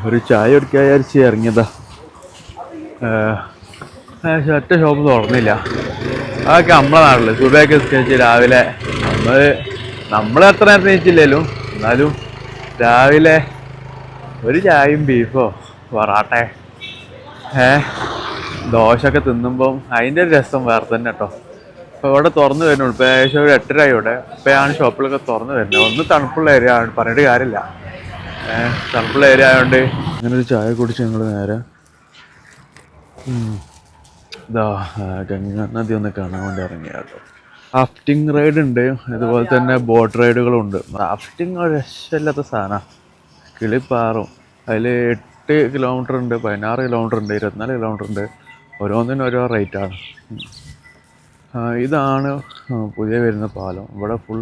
ഒരു ചായ കുടിക്കാൻ വിചാരിച്ച് ഇറങ്ങിയതാ. ഒറ്റ ഷോപ്പ് തുറന്നില്ല. അതൊക്കെ നമ്മളെ നാട്ടില് സുബയൊക്കെ സ്കെച്ച് രാവിലെ നമ്മൾ എത്ര നേരത്തെ നീച്ചില്ലല്ലോ, എന്നാലും രാവിലെ ഒരു ചായയും ബീഫോ പൊറാട്ടെ ദോശയൊക്കെ തിന്നുമ്പം അതിൻ്റെ ഒരു രസം വേറെ തന്നെ കേട്ടോ. ഇപ്പോൾ ഇവിടെ തുറന്നു വരുന്നുള്ളൂ. ഇപ്പോൾ ഏകദേശം ഒരു 8:30 ഇവിടെ. ഇപ്പോഴാണ് ഷോപ്പുകളൊക്കെ തുറന്നു വരുന്നത്. ഒന്ന് തണുപ്പുള്ള ഏരിയ ആണ്, പറഞ്ഞിട്ട് കാര്യമില്ല. തണുപ്പുള്ള ഏരിയ ആയതുകൊണ്ട് അങ്ങനെ ഒരു ചായ കുടിച്ച് ഞങ്ങൾ നേരെ ഇതാ ഗംഗാ നദി ഒന്ന് കാണാൻ വേണ്ടി ഇറങ്ങിയ കേട്ടോ. റാഫ്റ്റിംഗ് റൈഡ് ഉണ്ട്, അതുപോലെ തന്നെ ബോട്ട് റൈഡുകളും ഉണ്ട്. റാഫ്റ്റിംഗ് ഒരു രക്ഷയില്ലാത്ത സാധനമാണ്. കിളിപ്പാറും അതിൽ 8 കിലോമീറ്റർ ഉണ്ട്, 16 കിലോമീറ്റർ ഉണ്ട്, 24 കിലോമീറ്റർ ഉണ്ട്. ഓരോന്നിനും ഓരോ റേറ്റാണ്. ഇതാണ് പുതിയ വരുന്ന പാലം. ഇവിടെ ഫുൾ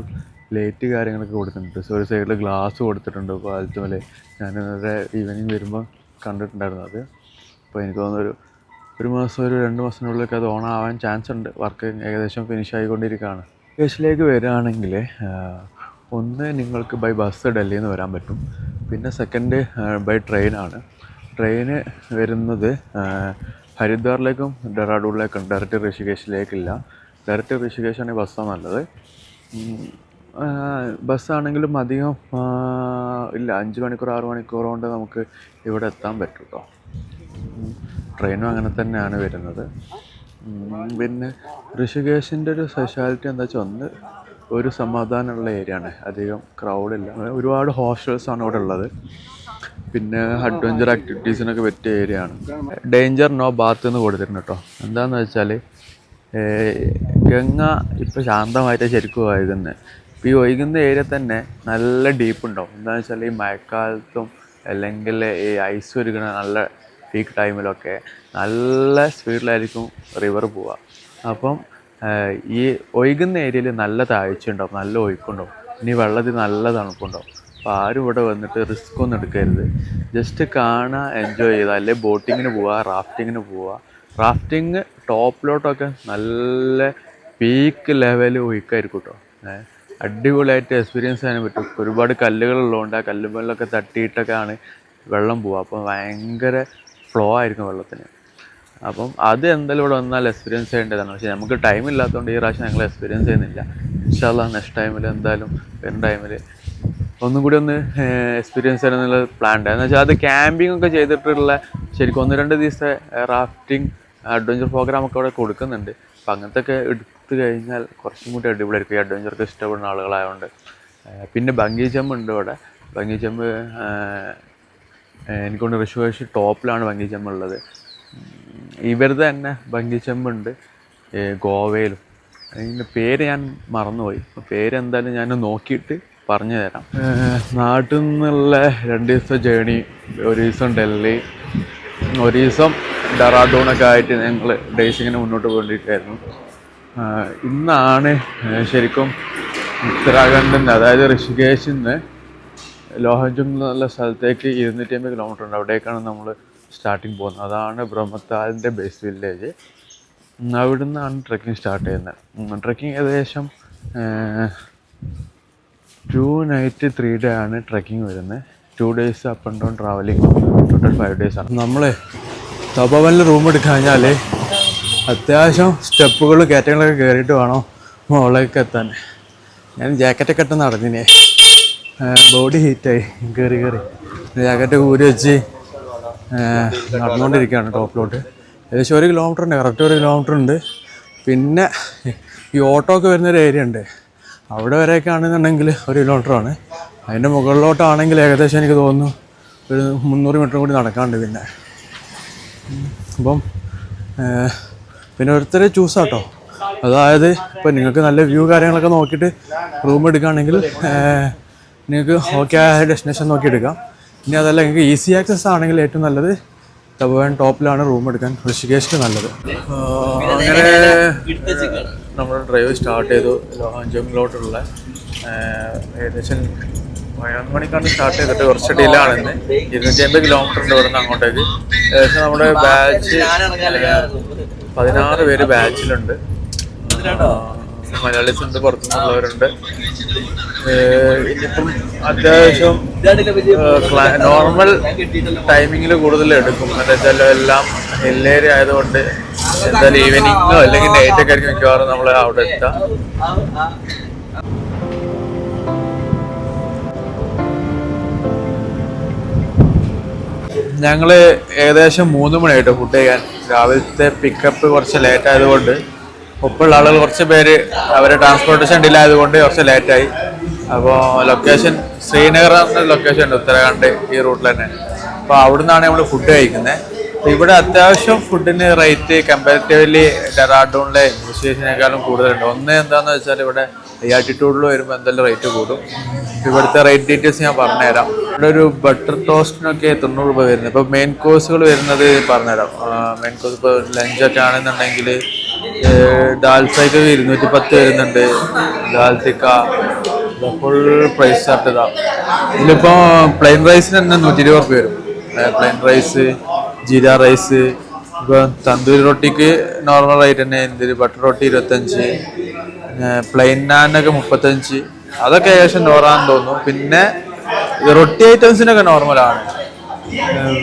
ലൈറ്റ് കാര്യങ്ങളൊക്കെ കൊടുത്തിട്ടുണ്ട്. ഒരു സൈഡിൽ ഗ്ലാസ് കൊടുത്തിട്ടുണ്ട് പാലത്ത് മേലെ. ഞാൻ ഇന്നലെ ഈവനിങ് വരുമ്പോൾ കണ്ടിട്ടുണ്ടായിരുന്നു അത്. അപ്പോൾ എനിക്ക് തോന്നുന്നു ഒരു മാസം 2 മാസത്തിനുള്ളിലൊക്കെ അത് ഓൺ ആവാൻ ചാൻസ് ഉണ്ട്. വർക്ക് ഏകദേശം ഫിനിഷ് ആയിക്കൊണ്ടിരിക്കുകയാണ്. കേസിലേക്ക് വരികയാണെങ്കിൽ ഒന്ന് നിങ്ങൾക്ക് ബൈ ബസ് ഡൽഹിയിൽ നിന്ന് വരാൻ പറ്റും. പിന്നെ സെക്കൻഡ് ബൈ ട്രെയിനാണ്. ട്രെയിന് വരുന്നത് ഹരിദ്വാറിലേക്കും ഡെറാഡൂണിലേക്കും, ഡയറക്റ്റ് ഋഷികേശിലേക്കില്ല. ഡയറക്റ്റ് ഋഷികേശാണെങ്കിൽ ബസ്സാണ് നല്ലത്. ബസ്സാണെങ്കിലും അധികം ഇല്ല, 5 മണിക്കൂർ 6 മണിക്കൂർ കൊണ്ട് നമുക്ക് ഇവിടെ എത്താൻ പറ്റും കേട്ടോ. ട്രെയിനും അങ്ങനെ തന്നെയാണ് വരുന്നത്. പിന്നെ ഋഷികേശിൻ്റെ ഒരു സ്പെഷ്യാലിറ്റി എന്താ വെച്ചാൽ ഒരു സമാധാനമുള്ള ഏരിയ ആണ്, അധികം ക്രൗഡില്ല. ഒരുപാട് ഹോസ്റ്റൽസാണ് ഇവിടെ ഉള്ളത്. പിന്നെ അഡ്വഞ്ചർ ആക്ടിവിറ്റീസിനൊക്കെ പറ്റിയ ഏരിയ ആണ്. ഡേഞ്ചർ നോ ബാത്ത് എന്ന് കൊടുത്തിട്ടുണ്ട് കേട്ടോ. എന്താണെന്ന് വെച്ചാൽ ഗംഗ ഇപ്പോൾ ശാന്തമായിട്ട് ശരിക്കും ഒഴുകുന്നത്. ഇപ്പോൾ ഈ ഒഴുകുന്ന ഏരിയ തന്നെ നല്ല ഡീപ്പ് ഉണ്ടാവും. എന്താണെന്ന് വെച്ചാൽ ഈ മഴക്കാലത്തും അല്ലെങ്കിൽ ഈ ഐസ് ഒരുക്കുന്ന നല്ല പീക്ക് ടൈമിലൊക്കെ നല്ല സ്പീഡിലായിരിക്കും റിവർ പോവുക. അപ്പം ഈ ഒഴുകുന്ന ഏരിയയിൽ നല്ല താഴ്ച ഉണ്ടാവും, നല്ല ഒഴുക്കുണ്ടാവും. ഇനി വെള്ളത്തിൽ നല്ല തണുപ്പുണ്ടാവും. അപ്പോൾ ആരും ഇവിടെ വന്നിട്ട് റിസ്ക് ഒന്നും എടുക്കരുത്. ജസ്റ്റ് കാണുക, എൻജോയ് ചെയ്താൽ. അല്ലെങ്കിൽ ബോട്ടിങ്ങിന് പോവുക, റാഫ്റ്റിങ്ങിന് പോവുക. റാഫ്റ്റിങ് ടോപ്പിലോട്ടൊക്കെ നല്ല പീക്ക് ലെവൽ ഒഴുക്കായിരിക്കും കേട്ടോ. അടിപൊളിയായിട്ട് എക്സ്പീരിയൻസ് ചെയ്യാൻ പറ്റും. ഒരുപാട് കല്ലുകളുള്ളതുകൊണ്ട് ആ കല്ലുകളിലൊക്കെ തട്ടിയിട്ടൊക്കെയാണ് വെള്ളം പോവുക. അപ്പം ഭയങ്കര ഫ്ലോ ആയിരിക്കും വെള്ളത്തിന്. അപ്പം അത് എന്തായാലും ഇവിടെ വന്നാൽ എക്സ്പീരിയൻസ് ചെയ്യേണ്ടതാണ്. പക്ഷേ നമുക്ക് ടൈം ഇല്ലാത്തതുകൊണ്ട് ഈ പ്രാവശ്യം ഞങ്ങൾ എക്സ്പീരിയൻസ് ചെയ്യുന്നില്ല. ഇൻഷാ അല്ലാഹ് നെക്സ്റ്റ് ടൈമിൽ എന്തായാലും വരുന്ന ടൈമിൽ ഒന്നും കൂടി ഒന്ന് എക്സ്പീരിയൻസ് ചെയ്യണമെന്നുള്ള പ്ലാൻ ഉണ്ട്. എന്ന് വെച്ചാൽ അത് ക്യാമ്പിംഗ് ഒക്കെ ചെയ്തിട്ടുള്ള ശരിക്കും 1-2 ദിവസത്തെ റാഫ്റ്റിംഗ് അഡ്വഞ്ചർ പ്രോഗ്രാമൊക്കെ അവിടെ കൊടുക്കുന്നുണ്ട്. അപ്പം അങ്ങനത്തെ ഒക്കെ എടുത്തു കഴിഞ്ഞാൽ കുറച്ചും കൂടി അടിപൊളിയായിരിക്കും, ഈ അഡ്വഞ്ചർക്ക് ഇഷ്ടപ്പെടുന്ന ആളുകളായതുകൊണ്ട്. പിന്നെ ബംഗി ജമ്പ് ഉണ്ട് ഇവിടെ. ബംഗി ജമ്പ് എനിക്കൊണ്ട് ഋഷികേശ് ടോപ്പിലാണ് ബംഗി ജമ്പ് ഉള്ളത്. ഇവരുടെ തന്നെ ബംഗി ജമ്പുണ്ട് ഗോവയിലും. അതിൻ്റെ പേര് ഞാൻ മറന്നുപോയി. പേര് എന്തായാലും ഞാൻ നോക്കിയിട്ട് പറഞ്ഞു തരാം. നാട്ടിൽ നിന്നുള്ള 2 ദിവസത്തെ ജേണി, ഒരു ദിവസം ഡൽഹി, ഒരു ദിവസം ഡെറാഡൂണൊക്കെ ആയിട്ട് ഞങ്ങൾ ഡേയ്സ് ഇങ്ങനെ മുന്നോട്ട് പോയിട്ടായിരുന്നു. ഇന്നാണ് ശരിക്കും ഉത്തരാഖണ്ഡിൽ നിന്ന്, അതായത് ഋഷികേശിൽ നിന്ന് ലോഹജുംഗ് എന്നുള്ള സ്ഥലത്തേക്ക് 250 കിലോമീറ്റർ ഉണ്ട്. അവിടേക്കാണ് നമ്മൾ സ്റ്റാർട്ടിങ് പോകുന്നത്. അതാണ് ബ്രഹ്മത്താലിൻ്റെ ബേസ് വില്ലേജ്. അവിടെ നിന്നാണ് ട്രെക്കിംഗ് സ്റ്റാർട്ട് ചെയ്യുന്നത്. ട്രെക്കിംഗ് ഏകദേശം 2 നൈറ്റ് 3 ഡേ ആണ് ട്രെക്കിംഗ് വരുന്നത്. 2 days up and down travelling, total 5 days ആണ്. നമ്മൾ തപോവനിൽ റൂം എടുക്കാൻ കഴിഞ്ഞാൽ അത്യാവശ്യം സ്റ്റെപ്പുകൾ കയറ്റങ്ങളൊക്കെ കയറിയിട്ട് വേണം മുകളിലേക്ക് എത്താൻ. ഞാൻ ജാക്കറ്റൊക്കെ ഇട്ട് നടന്നിനെ, ബോഡി ഹീറ്റായി കയറി ജാക്കറ്റ് ഊരി വെച്ച് നടന്നുകൊണ്ടിരിക്കുകയാണ് ടോപ്പിലോട്ട്. ഏകദേശം 1 കിലോമീറ്റർ ഉണ്ട്, കറക്റ്റ് 1 കിലോമീറ്റർ ഉണ്ട്. പിന്നെ ഈ ഓട്ടോ ഒക്കെ വരുന്നൊരു ഏരിയ ഉണ്ട്, അവിടെ വരെയൊക്കെ ആണെന്നുണ്ടെങ്കിൽ 1 കിലോമീറ്ററാണ്. അതിൻ്റെ മുകളിലോട്ടാണെങ്കിൽ ഏകദേശം എനിക്ക് തോന്നുന്നു ഒരു 300 മീറ്റർ കൂടി നടക്കാണ്ട്. അപ്പം പിന്നെ ഓരോരുത്തർ ചൂസാട്ടോ. അതായത് ഇപ്പോൾ നിങ്ങൾക്ക് നല്ല വ്യൂ കാര്യങ്ങളൊക്കെ നോക്കിയിട്ട് റൂം എടുക്കുകയാണെങ്കിൽ നിങ്ങൾക്ക് ഓക്കെ ആയ ഡെസ്റ്റിനേഷൻ നോക്കി എടുക്കാം. ഇനി അതല്ല നിങ്ങൾക്ക് ഈസി ആക്സസ് ആണെങ്കിൽ ഏറ്റവും നല്ലത് തപോവൻ ടോപ്പിലാണ് റൂം എടുക്കാൻ, ഋഷികേശിക്ക് നല്ലത്. അങ്ങനെ നമ്മൾ ഡ്രൈവ് സ്റ്റാർട്ട് ചെയ്തു ലോഹജുംഗിലോട്ടുള്ള. ഏകദേശം 11 മണിക്കാണ് സ്റ്റാർട്ട് ചെയ്തിട്ട്, കുറച്ച് ഡിലേ ആണെന്ന്. 250 കിലോമീറ്റർ ഉണ്ട് ഇവിടെ നിന്ന് അങ്ങോട്ടേക്ക്. ഏകദേശം നമ്മുടെ ബാച്ച് 16 പേര് ബാച്ചിലുണ്ട്. മലയാളീസ് ഉണ്ട്, പുറത്തുനിന്നുള്ളവരുണ്ട്. ഇനിയിപ്പം അത്യാവശ്യം നോർമൽ ടൈമിങ്ങിൽ കൂടുതൽ എടുക്കും. എന്താ വെച്ചാൽ എല്ലാം ഹിൽ ഏരിയ ആയതുകൊണ്ട് എന്തായാലും ഈവനിങ്ങോ അല്ലെങ്കിൽ നൈറ്റൊക്കെ ആയിരിക്കും മിക്കവാറും നമ്മൾ അവിടെ എത്താം. ഞങ്ങൾ ഏകദേശം 3 മണിയായിട്ട് ഫുഡ് കഴിക്കാൻ. രാവിലത്തെ പിക്കപ്പ് കുറച്ച് ലേറ്റ് ആയതുകൊണ്ട് ഒപ്പമുള്ള ആളുകൾ കുറച്ച് പേര് അവരെ ട്രാൻസ്പോർട്ടേഷൻ ഡിലേ ആയതുകൊണ്ട് കുറച്ച് ലേറ്റായി. അപ്പോൾ ലൊക്കേഷൻ ശ്രീനഗർ എന്ന ലൊക്കേഷൻ ഉണ്ട്, ഉത്തരാഖണ്ഡ് ഈ റൂട്ടിൽ തന്നെ. അപ്പോൾ അവിടെ നിന്നാണ് നമ്മൾ ഫുഡ് കഴിക്കുന്നത്. ഇവിടെ അത്യാവശ്യം ഫുഡിന് റേറ്റ് കമ്പാരിറ്റീവ്ലി ഡെറാഡൂണിലെ ഹിൽ കൂടുതലുണ്ട്. ഒന്ന് എന്താണെന്ന് വെച്ചാൽ ഇവിടെ ആൾട്ടിറ്റ്യൂഡിൽ വരുമ്പോൾ എന്തായാലും റേറ്റ് കൂടും. ഇവിടുത്തെ റേറ്റ് ഡീറ്റെയിൽസ് ഞാൻ പറഞ്ഞുതരാം. ഇവിടെ ഒരു ബട്ടർ ടോസ്റ്റിനൊക്കെ 90 രൂപ വരുന്നത്. ഇപ്പോൾ മെയിൻ കോഴ്സുകൾ വരുന്നത് പറഞ്ഞുതരാം. മെയിൻ കോഴ്സ് ഇപ്പോൾ ലഞ്ചൊക്കെ ആണെന്നുണ്ടെങ്കിൽ ദാൽ ഫ്രൈക്ക് 210 വരുന്നുണ്ട്. ദാൽ തിക്ക ഫുൾ പ്രൈസ് ചാർട്ടതാണ്. ഇതിലിപ്പോൾ പ്ലെയിൻ റൈസിന് തന്നെ 120 രൂപ വരും. Plain rice, jeera rice. ഇപ്പോൾ തന്തൂരി റൊട്ടിക്ക് നോർമൽ റേറ്റ് തന്നെ. ബട്ടർ റൊട്ടി 25, പ്ലെയിൻ നാനൊക്കെ 35. അതൊക്കെ ഏകദേശം നോറാന്ന് തോന്നുന്നു. പിന്നെ റൊട്ടി ഐറ്റംസിനൊക്കെ നോർമലാണ്.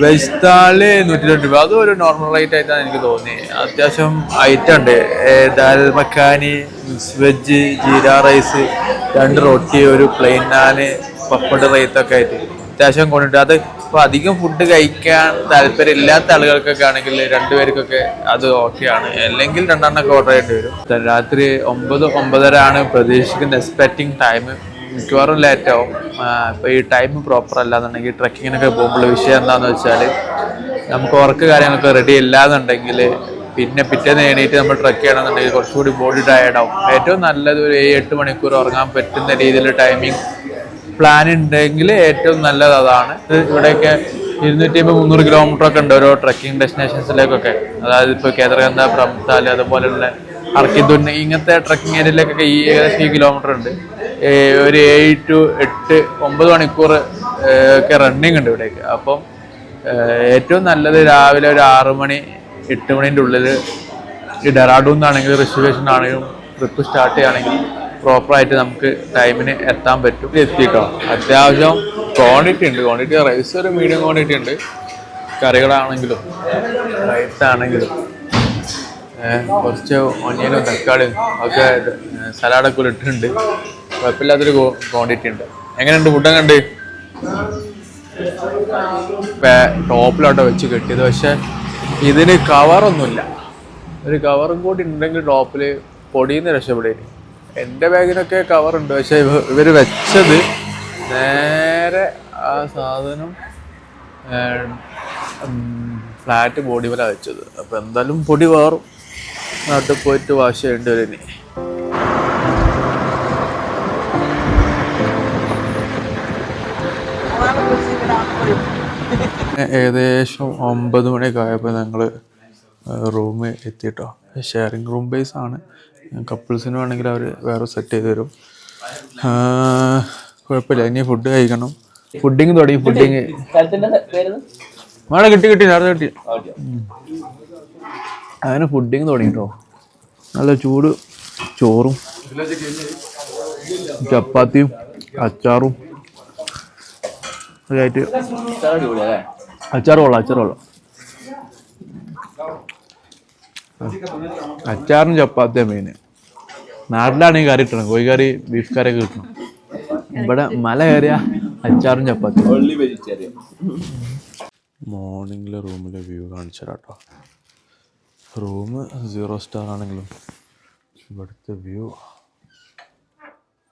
വെജ് താള് 102 രൂപ, അതും ഒരു നോർമൽ റേറ്റ് ആയിട്ടാണ് എനിക്ക് തോന്നി. അത്യാവശ്യം ഐറ്റം ഉണ്ട്. Dal makhani, mix veg, jeera rice, 2 റൊട്ടി, ഒരു പ്ലെയിൻ നാന്, പപ്പട് റൈത്തൊക്കെ ആയിട്ട് അത്യാവശ്യം കൊണ്ടിട്ട്. അത് ഇപ്പോൾ അധികം ഫുഡ് കഴിക്കാൻ താല്പര്യം ഇല്ലാത്ത ആളുകൾക്കൊക്കെ ആണെങ്കിൽ 2 പേർക്കൊക്കെ അത് ഓക്കെയാണ്. അല്ലെങ്കിൽ 2 എണ്ണമൊക്കെ ഓർഡർ ചെയ്യേണ്ടി വരും. രാത്രി 9-9:30 ആണ് പ്രതീക്ഷിക്കുന്ന എക്സ്പെക്റ്റിംഗ് ടൈം. മിക്കവാറും ലേറ്റ് ആവും. ഇപ്പോൾ ഈ ടൈം പ്രോപ്പർ അല്ലാന്നുണ്ടെങ്കിൽ ട്രക്കിങ്ങിനൊക്കെ പോകുമ്പോൾ വിഷയം എന്താണെന്ന് വെച്ചാൽ നമുക്ക് വർക്ക് കാര്യങ്ങളൊക്കെ റെഡി ഇല്ലാന്നുണ്ടെങ്കിൽ പിന്നെ പിറ്റേന്ന് എണീറ്റ് നമ്മൾ ട്രക്ക് ചെയ്യണമെന്നുണ്ടെങ്കിൽ കുറച്ചുകൂടി ബോഡി ടയേർഡാവും. ഏറ്റവും നല്ലത് ഒരു 7-8 മണിക്കൂർ ഉറങ്ങാൻ പറ്റുന്ന രീതിയിൽ ടൈമിങ് പ്ലാൻ ഉണ്ടെങ്കിൽ ഏറ്റവും നല്ലത് അതാണ്. ഇവിടെയൊക്കെ 250-300 കിലോമീറ്റർ ഒക്കെ ഉണ്ട് ഓരോ ട്രക്കിംഗ് ഡെസ്റ്റിനേഷൻസിലേക്കൊക്കെ. അതായത് ഇപ്പോൾ കേദർഗന്ധ, ബ്രഹ്മതാൽ, അതുപോലെയുള്ള ഹർക്കിദുൻ ഇങ്ങനത്തെ ട്രക്കിംഗ് ഏരിയയിലേക്കൊക്കെ ഏകദേശം 7 കിലോമീറ്റർ ഉണ്ട്. ഒരു 7 to 8, 9 മണിക്കൂർ ഒക്കെ റണ്ണിങ് ഉണ്ട് ഇവിടേക്ക്. അപ്പം ഏറ്റവും നല്ലത് രാവിലെ ഒരു 6 മണി 8 മണിൻ്റെ ഉള്ളിൽ ഈ ഡെറാഡൂന്നാണെങ്കിലും ഋഷികേശിനാണെങ്കിലും ട്രിപ്പ് സ്റ്റാർട്ട് ചെയ്യുകയാണെങ്കിൽ പ്രോപ്പറായിട്ട് നമുക്ക് ടൈമിന് എത്താൻ പറ്റും. എത്തിയിട്ടോ അത്യാവശ്യം ക്വാണ്ടിറ്റി ഉണ്ട്. ക്വാണ്ടിറ്റി റൈസ് ഒരു മീഡിയം ക്വാണ്ടിറ്റി ഉണ്ട്. കറികളാണെങ്കിലും റൈസ് ആണെങ്കിലും കുറച്ച് ഒനിയനും തക്കാളിയും ഒക്കെ സലാഡൊക്കെ ഇട്ടിട്ടുണ്ട്. കുഴപ്പമില്ലാത്തൊരു ക്വാണ്ടിറ്റി ഉണ്ട്. എങ്ങനെയുണ്ട് ഫുഡൊക്കെ ഉണ്ട്? ടോപ്പിലോട്ടോ വെച്ച് കെട്ടിയത്. പക്ഷെ ഇതിന് കവറൊന്നുമില്ല. ഒരു കവറും കൂടി ഉണ്ടെങ്കിൽ ടോപ്പിൽ പൊടിയെന്ന് രക്ഷപ്പെടും. എൻ്റെ ബാഗിനൊക്കെ കവറുണ്ട്, പക്ഷെ ഇവർ വെച്ചത് നേരെ ആ സാധനം ഫ്ലാറ്റ് ബോഡി പോലെ വെച്ചത്. അപ്പോൾ എന്തായാലും പൊടി വേറും. നാട്ടിൽ പോയിട്ട് വാഷ് ചെയ്യേണ്ടി വരും ഇനി. ഏകദേശം 9 മണിയൊക്കെ ആയപ്പോൾ ഞങ്ങൾ റൂമിൽ എത്തിയിട്ടോ. ഷെയറിങ് റൂം ബേസ് ആണ്. കപ്പിൾസിന് വേണമെങ്കിൽ അവർ വേറെ സെറ്റ് ചെയ്ത് തരും. കുഴപ്പമില്ല. ഇനി ഫുഡ് കഴിക്കണം. ഫുഡിങ് തുടങ്ങി. ഫുഡിങ് വേണം കിട്ടി നേരത്തെ കിട്ടി. അങ്ങനെ ഫുഡിങ് തുടങ്ങിട്ടോ. നല്ല ചൂട് ചോറും ചപ്പാത്തിയും അച്ചാറും ഒക്കെ ആയിട്ട്. അച്ചാറ് കൊള്ളാം. അച്ചാറും ചപ്പാത്തിയും മെയിന്. നാട്ടിലാണെങ്കിൽ കറി കിട്ടണം. കോഴിക്കറി, ബീഫ് കറിയൊക്കെ കിട്ടണം. ഇവിടെ മല കയറിയ അച്ചാറും ചപ്പാത്തി. മോർണിംഗിലെ റൂമിലെ വ്യൂ കാണിച്ചു തരാം കേട്ടോ. റൂം 0 സ്റ്റാർ ആണെങ്കിലും ഇവിടുത്തെ വ്യൂ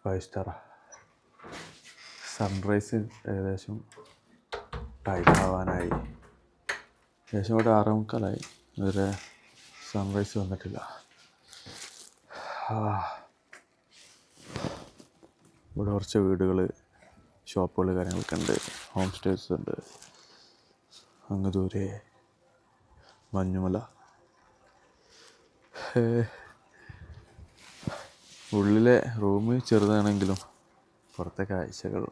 5 സ്റ്റാറാണ്. സൺറൈസ് ഏകദേശം ടൈം ആവാനായി. ഏകദേശം ഇവിടെ 6:45 ഇതുവരെ സൺറൈസ് വന്നിട്ടില്ല. ഇവിടെ കുറച്ച് വീടുകൾ, ഷോപ്പുകൾ കാര്യങ്ങളൊക്കെ ഉണ്ട്. ഹോം സ്റ്റേസ് ഉണ്ട്. അങ്ങ് ദൂരെ മഞ്ഞുമല. ഉള്ളിലെ റൂം ചെറുതാണെങ്കിലും പുറത്തെ കാഴ്ചകൾ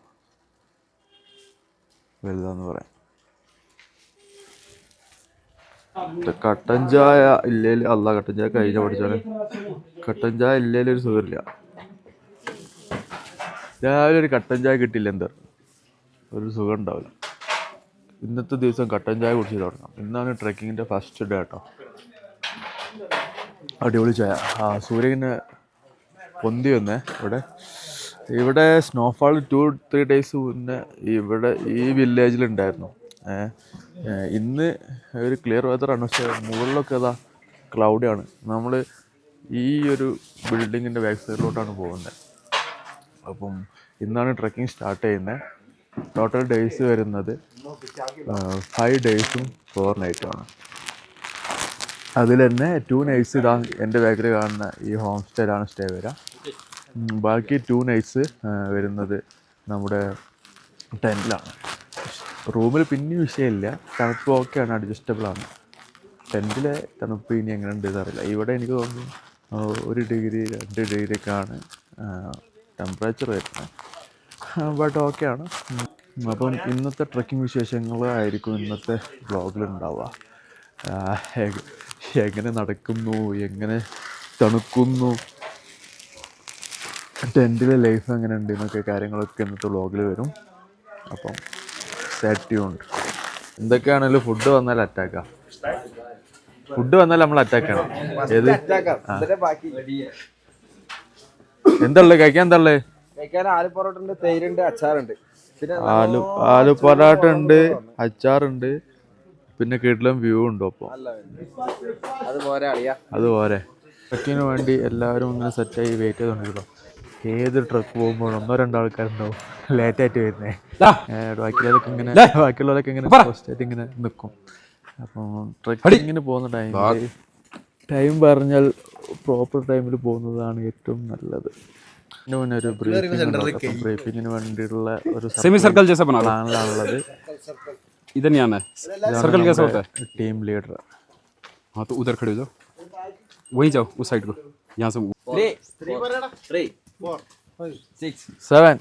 വലുതാന്ന് പറയാം. കട്ടൻ ചായ ഇല്ലെങ്കിൽ കട്ടൻ ചായ കഴിഞ്ഞ പഠിച്ചാലും കട്ടൻ ചായ ഇല്ലെങ്കിൽ ഒരു സുഖമില്ല. രാവിലെ ഒരു കട്ടൻ ചായ കിട്ടിയില്ല എന്താ ഒരു സുഖം ഉണ്ടാവില്ല. ഇന്നത്തെ ദിവസം കട്ടൻ ചായ കുടിച്ച് തുടങ്ങാം. ഇന്നാണ് ട്രെക്കിങ്ങിൻ്റെ ഫസ്റ്റ് ഡേ കേട്ടോ. അടിപൊളി ചായ. സൂര്യന് പൊന്തി വന്നേ. ഇവിടെ സ്നോഫാൾ 2-3 ഡേയ്സ് മുന്നേ ഇവിടെ ഈ വില്ലേജിലുണ്ടായിരുന്നു. ഇന്ന് ഒരു ക്ലിയർ വെതറാണ്, പക്ഷേ മുകളിലൊക്കെ അതാ ക്ലൗഡിയാണ്. നമ്മൾ ഈ ഒരു ബിൽഡിങ്ങിൻ്റെ ബാക്ക് സൈഡിലോട്ടാണ് പോകുന്നത്. അപ്പം ഇന്നാണ് ട്രെക്കിംഗ് സ്റ്റാർട്ട് ചെയ്യുന്നത്. ടോട്ടൽ ഡേയ്സ് വരുന്നത് 5 ഡേയ്സും 4 നൈറ്റുമാണ്. അതിൽ തന്നെ 2 നൈറ്റ്സ് ഇതാ എൻ്റെ ബാക്കിൽ കാണുന്ന ഈ ഹോം സ്റ്റേയിലാണ് സ്റ്റേ വരിക. ബാക്കി 2 നൈറ്റ്സ് വരുന്നത് നമ്മുടെ ടെൻറ്റിലാണ്. റൂമിൽ പിന്നെയും വിഷയമില്ല, തണുപ്പ് ഓക്കെയാണ്, അഡ്ജസ്റ്റബിളാണ്. ടെൻറ്റിലെ തണുപ്പ് ഇനി എങ്ങനെ ഉണ്ടെന്ന് അറിയില്ല. ഇവിടെ എനിക്ക് തോന്നുന്നു 1 ഡിഗ്രി 2 ഡിഗ്രിയൊക്കെയാണ് ടെമ്പറേച്ചർ വരുന്നത്. ബട്ട് ഓക്കെയാണ്. അപ്പം ഇന്നത്തെ ട്രെക്കിംഗ് വിശേഷങ്ങളായിരിക്കും ഇന്നത്തെ വ്ളോഗിലുണ്ടാവുക. എങ്ങനെ നടക്കുന്നു, എങ്ങനെ തണുക്കുന്നു, ടെൻറ്റിലെ ലൈഫ് എങ്ങനെ ഉണ്ട് എന്നൊക്കെ കാര്യങ്ങളൊക്കെ ഇന്നത്തെ വ്ളോഗിൽ വരും. അപ്പം സ്റ്റേ ട്യൂൺഡ്. എന്തൊക്കെയാണെങ്കിലും ഫുഡ് വന്നാൽ അറ്റാക്കാം. ഫുഡ് വന്നാൽ നമ്മൾ അറ്റാക്കണം. ഏത് എന്താ കഴിക്കാൻ? എന്താ ആലു പൊറോട്ട ഉണ്ട്, തൈരുണ്ട്, അച്ചാറുണ്ട്. ആലു പൊറോട്ട ഉണ്ട്, അച്ചാറുണ്ട്, പിന്നെ കിടിലം വ്യൂ ഉണ്ട്. അപ്പോൾ അതുപോലെ ട്രക്കിന് വേണ്ടി എല്ലാവരും ഇങ്ങനെ സെറ്റായി വെയിറ്റ് ചെയ്തുകൊണ്ടിരിക്കും. ഏത് ട്രക്ക് പോകുമ്പോൾ 1-2 ആൾക്കാരുണ്ടാവും ലേറ്റായിട്ട് വരുന്നത്. ബാക്കിയുള്ളവരൊക്കെ ഇങ്ങനെ ഫസ്റ്റായിട്ട് ഇങ്ങനെ നിൽക്കും. അപ്പം ട്രക്കിങ്ങിന് പോകുന്ന ടൈം പറഞ്ഞാൽ പ്രോപ്പർ ടൈമിൽ പോകുന്നതാണ് ഏറ്റവും നല്ലത്. ഇതിന് മുന്നേ ഒരു ബ്രീഫിങ്ങിന് വേണ്ടിയിട്ടുള്ള ഒരു പ്ലാനിലാണുള്ളത്. Team leader. हाँ तो उधर खड़े हो जाओ, वहीं जाओ उस साइड को, यहाँ से 3, 4, 6, 7,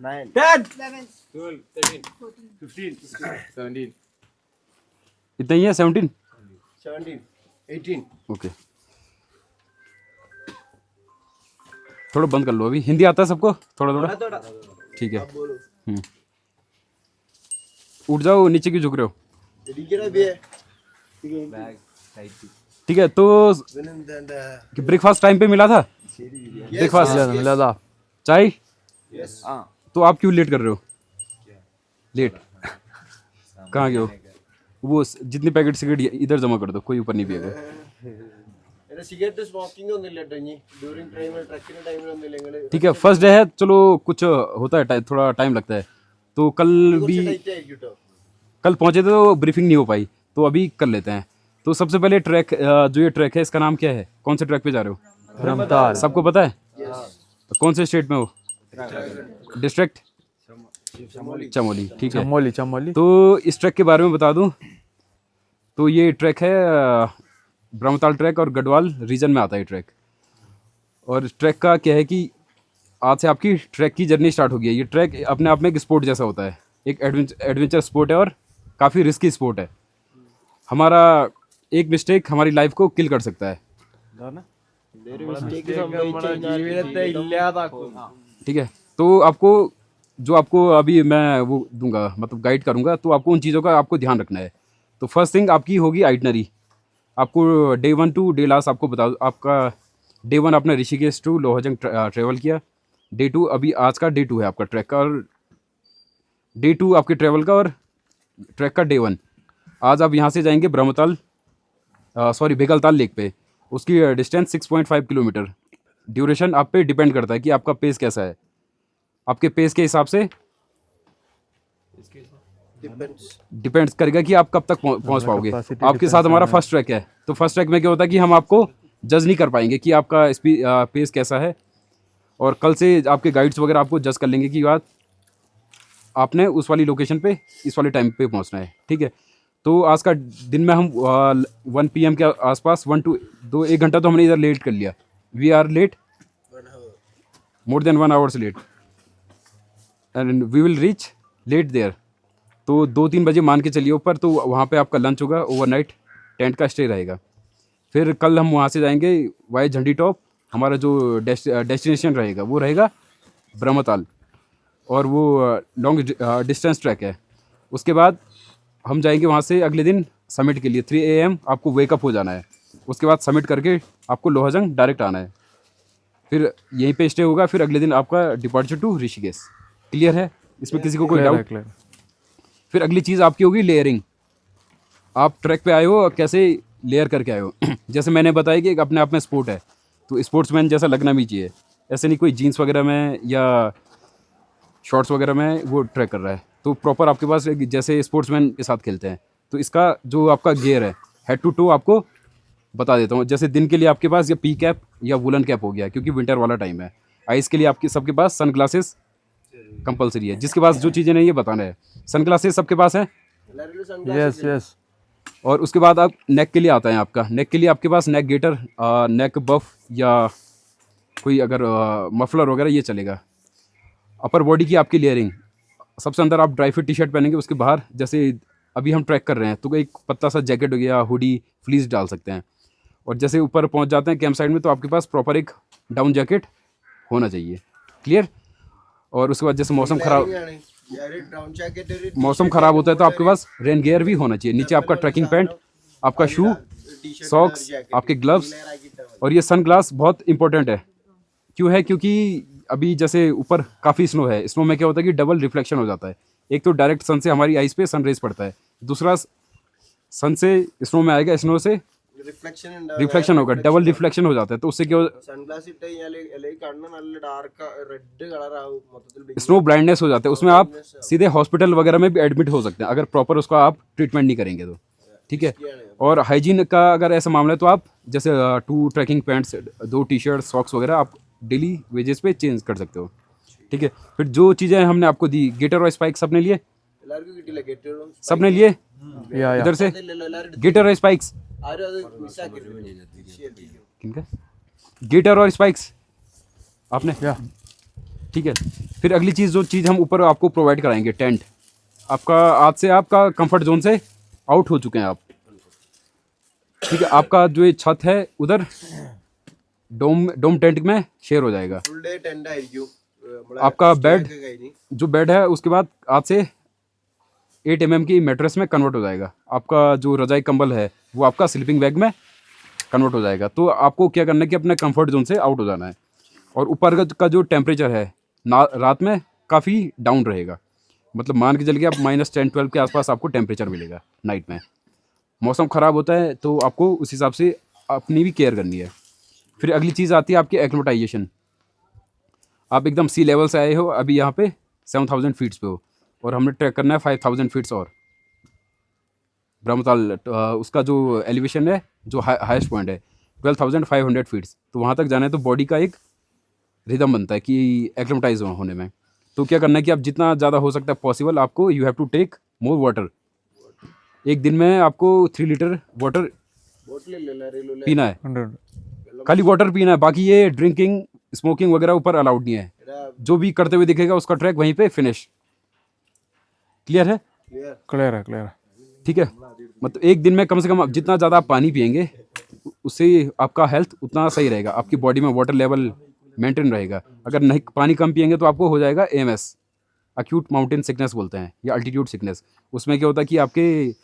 9, 10, 11, 12, 13, 15, 17. इतना ही है 17, 18. ओके. थोड़ा बंद कर लो, अभी हिंदी आता है सबको थोड़ा थोड़ा, ठीक है. उठ जाओ, नीचे क्यों झुक रहे हो? ठीक है. तो ब्रेकफास्ट टाइम पे मिला था? ब्रेकफास्ट मिला था. चाय? तो आप क्यों लेट कर रहे हो? लेट कहाँ गए हो? वो जितनी पैकेट सिगरेट इधर जमा कर दो, कोई ऊपर नहीं पिएगा. ठीक है. फर्स्ट डे है, चलो कुछ होता है, थोड़ा टाइम लगता है. तो कल पहुंचे थे तो ब्रीफिंग नहीं हो पाई, तो अभी कर लेते हैं. तो सबसे पहले ट्रैक, जो ये ट्रैक है इसका नाम क्या है? कौन से ट्रैक पे जा रहे हो? ब्रह्मताल. सबको पता है? कौन से स्टेट में हो? डिस्ट्रिक्ट चमोली. ठीक है, चमोली. तो इस ट्रैक के बारे में बता दूं तो ये ट्रैक है ब्रह्मताल ट्रैक, और गढ़वाल रीजन में आता है ये ट्रैक. और ट्रैक का क्या है कि आज से आपकी ट्रैक की जर्नी स्टार्ट होगी. ये ट्रैक अपने आप में एक स्पोर्ट जैसा होता है, एक एडवेंचर स्पोर्ट है और काफ़ी रिस्की स्पोर्ट है. हमारा एक मिस्टेक हमारी लाइफ को किल कर सकता है. ठीक है. तो आपको अभी मैं वो दूंगा, मतलब गाइड करूंगा, तो आपको उन चीज़ों का आपको ध्यान रखना है. तो फर्स्ट थिंग आपकी होगी आइटनरी. आपको डे 1 टू डे लास्ट आपको बता दूँ. आपका डे 1 आपने ऋषिकेश टू लोहजंग ट्रैवल किया. डे 2 अभी आज का डे 2 है आपका ट्रैक का, और डे 2 आपके ट्रैवल का और ट्रैक का डे 1. आज आप यहाँ से जाएंगे बेगलताल लेक पे. उसकी डिस्टेंस 6.5 किलोमीटर. ड्यूरेशन आप पे डिपेंड करता है कि आपका पेस कैसा है. आपके पेस के हिसाब से डिपेंड्स करेगा कि आप कब तक पहुँच पाओगे. आपके साथ हमारा फर्स्ट ट्रैक है, तो फर्स्ट ट्रैक में क्या होता है कि हम आपको जज नहीं कर पाएंगे कि आपका पेस कैसा है. और कल से आपके गाइड्स वगैरह आपको जज कर लेंगे कि बात आपने उस वाली लोकेशन पे इस वाले टाइम पे पहुंचना है. ठीक है. तो आज का दिन में हम 1 PM के आसपास 1 घंटा तो हमने इधर लेट कर लिया. We are late more than 1 hours late, and we will reach late there. तो 2-3 बजे मान के चलिए ऊपर, तो वहाँ पे आपका लंच होगा, ओवरनाइट टेंट का स्टे रहेगा. फिर कल हम वहाँ से जाएंगे वाया झंडी टॉप, हमारा जो डेस्टिनेशन रहेगा वो रहेगा ब्रह्मताल, और वो लॉन्ग डिस्टेंस ट्रैक है। उसके बाद हम जाएंगे वहाँ से अगले दिन समिट के लिए। 3 AM आपको वेकअप हो जाना है। उसके बाद समिट करके आपको लोहाजंग डायरेक्ट आना है, फिर यहीं पे स्टे होगा। फिर अगले दिन आपका डिपार्चर टू ऋषिकेश। क्लियर है? इसमें किसी को कोई क्लियर है, डाउट? क्लियर। फिर अगली चीज़ आपकी होगी लेयरिंग। आप ट्रैक पे आए हो और कैसे लेयर करके आए हो। जैसे मैंने बताया कि एक अपने आप में स्पोर्ट है, तो स्पोर्ट्समैन जैसा लगना भी चाहिए। ऐसे नहीं कोई जीन्स वगैरह में या शॉर्ट्स वगैरह में वो ट्रैक कर रहा है, तो प्रॉपर आपके पास एक जैसे स्पोर्ट्समैन के साथ खेलते हैं। तो इसका जो आपका गियर है हेड टू टो आपको बता देता हूँ। जैसे दिन के लिए आपके पास या पी कैप या वुलन कैप हो गया, क्योंकि विंटर वाला टाइम है। आइस के लिए आपके सबके पास सन ग्लासेस कंपलसरी है। जिसके पास जो चीज़ें नहीं ये बताना है। सन ग्लासेस सबके पास है। Yes yes. और उसके बाद आप नेक के लिए आता है आपका। नेक के लिए आपके पास नेक गेटर, नेक बफ या कोई अगर मफलर वगैरह ये चलेगा। अपर बॉडी की आपकी लेयरिंग, सबसे अंदर आप ड्राई फिट टी शर्ट पहनेंगे। उसके बाहर जैसे अभी हम ट्रैक कर रहे हैं तो एक पतला सा जैकेट हो गया, हुडी, फ्लीस डाल सकते हैं। और जैसे ऊपर पहुंच जाते हैं कैंप साइड में तो आपके पास प्रॉपर एक डाउन जैकेट होना चाहिए। क्लियर? और उसके बाद जैसे मौसम ख़राब होता है तो आपके पास रेन गियर भी होना चाहिए। नीचे आपका ट्रैकिंग पैंट, आपका शू, सॉक्स, आपके ग्लव्स, और ये सन ग्लास बहुत इंपॉर्टेंट है। क्यों है? क्योंकि अभी जैसे ऊपर काफ़ी स्नो है। स्नो में क्या होता है कि डबल रिफ्लेक्शन हो जाता है। एक तो डायरेक्ट सन से हमारी आइस पे सन रेज पड़ता है, दूसरा सन से स्नो में आएगा, स्नो से रिफ्लेक्शन होगा, डबल रिफ्लेक्शन हो जाता है। तो उससे क्या स्नो ब्लाइंडनेस हो जाता है। उसमें आप सीधे हॉस्पिटल वगैरह में भी एडमिट हो सकते हैं अगर प्रॉपर उसका आप ट्रीटमेंट नहीं करेंगे तो। ठीक है? और हाइजीन का अगर ऐसा मामला है तो आप जैसे 2 ट्रैकिंग पैंट्स, 2 टी-शर्ट, सॉक्स वगैरह आप डेली वेजेस पे चेंज कर सकते हो। ठीक है? फिर जो चीज़ें हमने आपको दी, गेटर और स्पाइक सबने लिए? सबने लिए? या इधर से गेटर और स्पाइक्स किनका? गेटर और स्पाइक्स आपने? या ठीक है। फिर अगली चीज़ जो चीज़ हम ऊपर आपको प्रोवाइड कराएंगे, टेंट। आपका आज से आपका कंफर्ट जोन से आउट हो चुके हैं आप। ठीक है? आपका जो ये छत है उधर डोम टेंट में शेयर हो जाएगा। आपका बेड, जो बेड है उसके बाद आज से 8 mm की मैट्रेस में कन्वर्ट हो जाएगा। आपका जो रजाई कंबल है वो आपका स्लीपिंग बैग में कन्वर्ट हो जाएगा। तो आपको क्या करना है कि अपने कंफर्ट जोन से आउट हो जाना है। और ऊपर का जो टेम्परेचर है रात में काफ़ी डाउन रहेगा। मतलब मान के चलिए आप -10-12 के आसपास आपको टेम्परेचर मिलेगा नाइट में। मौसम ख़राब होता है तो आपको उस हिसाब से अपनी भी केयर करनी है। फिर अगली चीज़ आती है आपकी एक्लिमेटाइजेशन। आप एकदम सी लेवल से आए हो, अभी यहाँ पे 7000 फीट्स पे हो और हमने ट्रैक करना है 5000 फीट्स और ब्रह्मताल। उसका जो एलिवेशन है, जो हाईएस्ट पॉइंट है 12,500 फीट्स। तो वहाँ तक जाना है तो बॉडी का एक रिदम बनता है कि एक्लिमेटाइज होने में। तो क्या करना है कि आप जितना ज़्यादा हो सकता है पॉसिबल आपको you have to take more water. एक दिन में आपको 3 लीटर वाटर पीना है, 100। खाली वाटर पीना है। बाकी ये ड्रिंकिंग, स्मोकिंग वगैरह ऊपर अलाउड नहीं है। जो भी करते हुए दिखेगा उसका ट्रैक वहीं पे फिनिश। क्लियर है? क्लियर है, क्लियर है। ठीक है? मतलब एक दिन में कम से कम जितना ज़्यादा आप पानी पियेंगे उससे आपका हेल्थ उतना सही रहेगा, आपकी बॉडी में वाटर लेवल मेंटेन रहेगा। अगर नहीं पानी कम पियेंगे तो आपको हो जाएगा AMS, एक्यूट माउंटेन सिकनेस बोलते हैं, या अल्टीट्यूड सिकनेस। उसमें क्या होता है कि आपके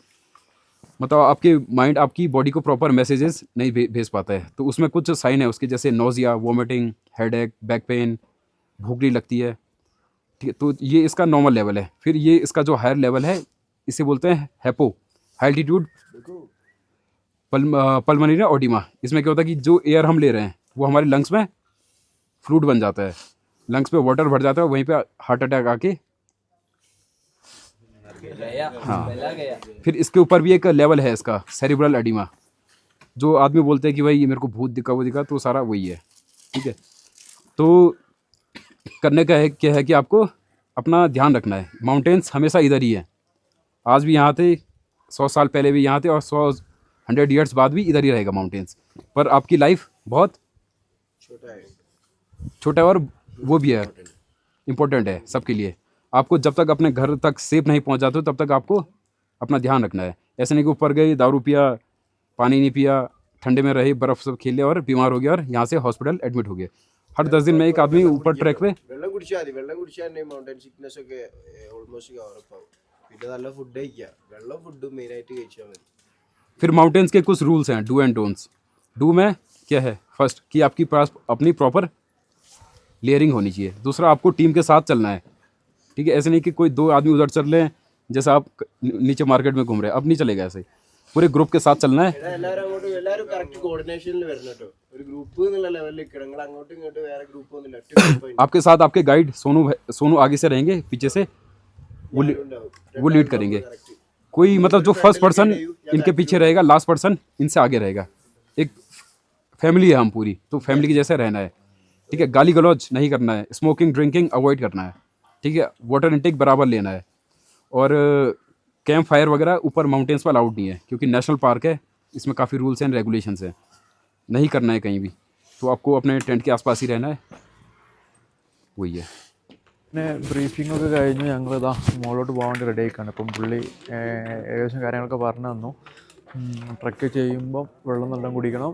मतलब आपके माइंड आपकी बॉडी को प्रॉपर मैसेजेस नहीं भेज पाता है। तो उसमें कुछ साइन है उसके, जैसे nausea, vomiting, headache, back pain, भूख नहीं लगती है। ठीक है? तो ये इसका नॉर्मल लेवल है। फिर ये इसका जो हायर लेवल है इसे बोलते हैं हैपो, हाई एल्टीट्यूड पल्मोनरी ओडिमा। इसमें क्या होता है कि जो एयर हम ले रहे हैं वो हमारे लंग्स में फ्लूइड बन जाता है, लंग्स पे वाटर भर जाता है, वहीं पे हार्ट अटैक आके हाँ। फिर इसके ऊपर भी एक लेवल है इसका, सेरिब्रल एडिमा। जो आदमी बोलते हैं कि भाई मेरे को भूत दिखा, वो दिखा, तो सारा वही है। ठीक है? तो करने का है क्या है कि आपको अपना ध्यान रखना है। माउंटेन्स हमेशा इधर ही है, आज भी यहाँ थे, 100 साल पहले भी यहाँ थे, और 100 ईयर्स बाद भी इधर ही रहेगा माउंटेन्स। पर आपकी लाइफ बहुत छोटा है और वो भी है, इम्पोर्टेंट है सबके लिए। आपको जब तक अपने घर तक सेफ नहीं पहुँच जाते हो तब तक आपको अपना ध्यान रखना है। ऐसे नहीं कि ऊपर गए, दारू पिया, पानी नहीं पिया, ठंडे में रहे, बर्फ़ सब खेले और बीमार हो गया और यहाँ से हॉस्पिटल एडमिट हो गए। हर 10 दिन में एक आदमी ऊपर ट्रैक पे വെള്ളം കുടിച്ചാൽ മതി. വെള്ളം കുടിച്ചാൽ തന്നെ മൗണ്ടൻ സിക്നസ് ഒക്കെ ഓൾമോസ്റ്റ് കവറപ്പ് ആവും. പിന്നെ നല്ല ഫുഡ് കഴിക്കുക. വെള്ളം ഫുഡും മെയിനായിട്ട് കഴിച്ചാൽ മതി. फिर माउंटेन्स के कुछ रूल्स हैं, डू एंड डोंट्स। डू में क्या है, फर्स्ट कि आपकी पास अपनी प्रॉपर लेयरिंग होनी चाहिए। दूसरा, आपको टीम के साथ चलना है, ठीक है। ऐसे नहीं कि कोई 2 आदमी उधर चल रहे हैं, जैसे आप नीचे मार्केट में घूम रहे हैं, अब नहीं चलेगा ऐसे। पूरे ग्रुप के साथ चलना है। എല്ലാവരും കറക്റ്റ് കോർഡിനേഷനിൽ വരണം കേട്ടോ. ഒരു ഗ്രൂപ്പ് എന്നുള്ള ലെവലിൽ നിൽക്കണം. നിങ്ങൾ അങ്ങോട്ടും ഇങ്ങോട്ടും വേറെ ഗ്രൂപ്പ് ഒന്നുമില്ല, ഒറ്റ ഗ്രൂപ്പ് आपके साथ आपके गाइड सोनू आगे से रहेंगे, पीछे से वो लीड करेंगे। कोई मतलब जो फर्स्ट पर्सन इनके पीछे रहेगा, लास्ट पर्सन इनसे आगे रहेगा। एक फैमिली है हम पूरी, तो फैमिली के जैसे रहना है, ठीक है। गाली गलौज नहीं करना है, स्मोकिंग ड्रिंकिंग अवॉइड करना है, ठीक है। वाटर इनटेक बराबर लेना है। और कैंप फायर वगैरह ऊपर माउंटेन्स पर अलाउड नहीं है, क्योंकि नेशनल पार्क है, इसमें काफ़ी रूल्स एंड रेगुलेशंस हैं, नहीं करना है कहीं भी। तो आपको अपने टेंट के आसपास ही रहना है, वही है। പിന്നെ ബ്രീഫിംഗ് ഒക്കെ കഴിഞ്ഞ് ഞങ്ങളിതാ മുകളിലോട്ട് പോകാൻ വേണ്ടി റെഡി ആയിക്കാണ്. അപ്പം പുള്ളി ഏകദേശം കാര്യങ്ങളൊക്കെ പറഞ്ഞു തന്നു. ട്രക്ക് ചെയ്യുമ്പം വെള്ളം നല്ലോണം കുടിക്കണം,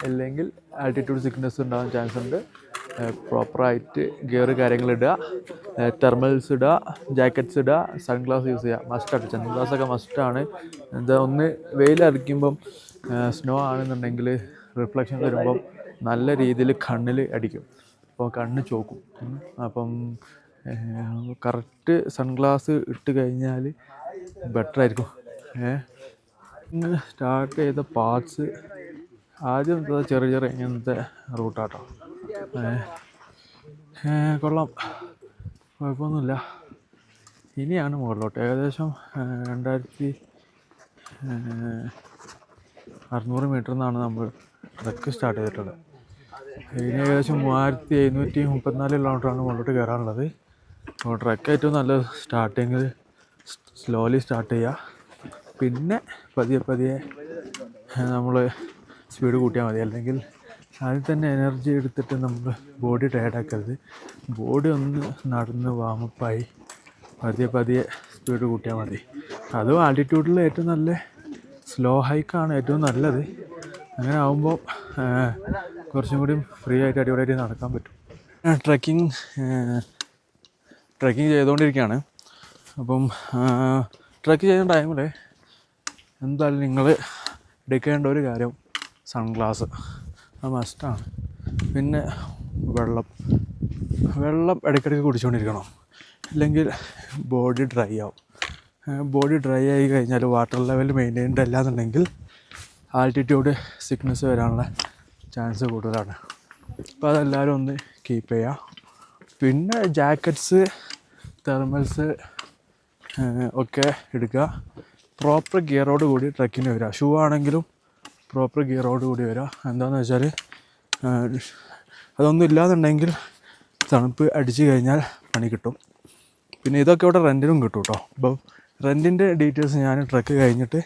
അല്ലെങ്കിൽ ആൾട്ടിറ്റ്യൂഡ് സിക്നസ് ഉണ്ടാകാൻ ചാൻസ് ഉണ്ട്. പ്രോപ്പറായിട്ട് ഗിയർ കാര്യങ്ങളിടുക, തെർമൽസ് ഇടുക, ജാക്കറ്റ്സ് ഇടുക, സൺഗ്ലാസ് യൂസ് ചെയ്യുക. മസ്റ്റാണ്, സൺഗ്ലാസ്സൊക്കെ മസ്റ്റാണ്. എന്താ ഒന്ന് വെയിലടിക്കുമ്പം സ്നോ ആണെന്നുണ്ടെങ്കിൽ റിഫ്ലക്ഷൻ വരുമ്പം നല്ല രീതിയിൽ കണ്ണിൽ അടിക്കും, അപ്പോൾ കണ്ണ് ചോക്കും. അപ്പം കറക്റ്റ് സൺഗ്ലാസ് ഇട്ട് കഴിഞ്ഞാൽ ബെറ്റർ ആയിരിക്കും. ഇങ്ങനെ സ്റ്റാർട്ട് ചെയ്ത പാർട്സ് ആദ്യം ചെറിയ ഇങ്ങനത്തെ റൂട്ടാട്ടോ. കൊള്ളാം, കുഴപ്പമൊന്നുമില്ല. ഇനിയാണ് മുകളിലോട്ട്. ഏകദേശം 2600 മീറ്ററിൽ നിന്നാണ് നമ്മൾ ട്രക്ക് സ്റ്റാർട്ട് ചെയ്തിട്ടുള്ളത്. ഇനി ഏകദേശം 3734 കിലോമീറ്ററാണ് മുകളിലോട്ട് കയറാനുള്ളത്. അപ്പോൾ ട്രക്ക് ഏറ്റവും നല്ല സ്റ്റാർട്ടിങ്ങിൽ സ്ലോലി സ്റ്റാർട്ട് ചെയ്യുക, പിന്നെ പതിയെ നമ്മൾ സ്പീഡ് കൂട്ടിയാൽ മതി. അല്ലെങ്കിൽ അതിൽ തന്നെ എനർജി എടുത്തിട്ട് നമ്മൾ ബോഡി ടയർഡാക്കരുത്. ബോഡി ഒന്ന് നടന്ന് വാമപ്പായി പതിയെ സ്പീഡ് കൂട്ടിയാൽ മതി. അതും ആൾട്ടിറ്റ്യൂഡിൽ ഏറ്റവും നല്ല സ്ലോ ഹൈക്കാണ് ഏറ്റവും നല്ലത്. അങ്ങനെ ആകുമ്പോൾ കുറച്ചും കൂടി ഫ്രീ ആയിട്ട് അടിപൊളിയായിട്ട് നടക്കാൻ പറ്റും. ട്രക്കിങ് ചെയ്തുകൊണ്ടിരിക്കുകയാണ്. അപ്പം ട്രക്ക് ചെയ്യുന്ന ടൈമിൽ എന്തായാലും നിങ്ങൾ എടുക്കേണ്ട ഒരു കാര്യം സൺഗ്ലാസ്, അത് മസ്റ്റാണ്. പിന്നെ വെള്ളം ഇടയ്ക്കിടയ്ക്ക് കുടിച്ചുകൊണ്ടിരിക്കണം, ഇല്ലെങ്കിൽ ബോഡി ഡ്രൈ ആവും. ബോഡി ഡ്രൈ ആയി കഴിഞ്ഞാൽ വാട്ടർ ലെവൽ മെയിൻറ്റെയിൻഡ് അല്ല എന്നുണ്ടെങ്കിൽ ആൾട്ടിറ്റ്യൂഡ് സിക്നസ് വരാനുള്ള ചാൻസ് കൂടുതലാണ്. അപ്പോൾ അതെല്ലാവരും ഒന്ന് കീപ്പ് ചെയ്യുക. പിന്നെ ജാക്കറ്റ്സ്, തെർമൽസ് ഒക്കെ എടുക്കുക. പ്രോപ്പർ ഗിയറോട് കൂടി ട്രക്കിന് വരിക. ഷൂ ആണെങ്കിലും പ്രോപ്പർ ഗിയറോട് കൂടി വരിക. എന്താണെന്ന് വെച്ചാൽ അതൊന്നും ഇല്ലാന്നുണ്ടെങ്കിൽ തണുപ്പ് അടിച്ചു കഴിഞ്ഞാൽ പണി കിട്ടും. പിന്നെ ഇതൊക്കെ ഇവിടെ റെൻറ്റിനും കിട്ടും കേട്ടോ. അപ്പോൾ റെൻറ്റിൻ്റെ ഡീറ്റെയിൽസ് ഞാൻ ട്രക്ക് കഴിഞ്ഞിട്ട്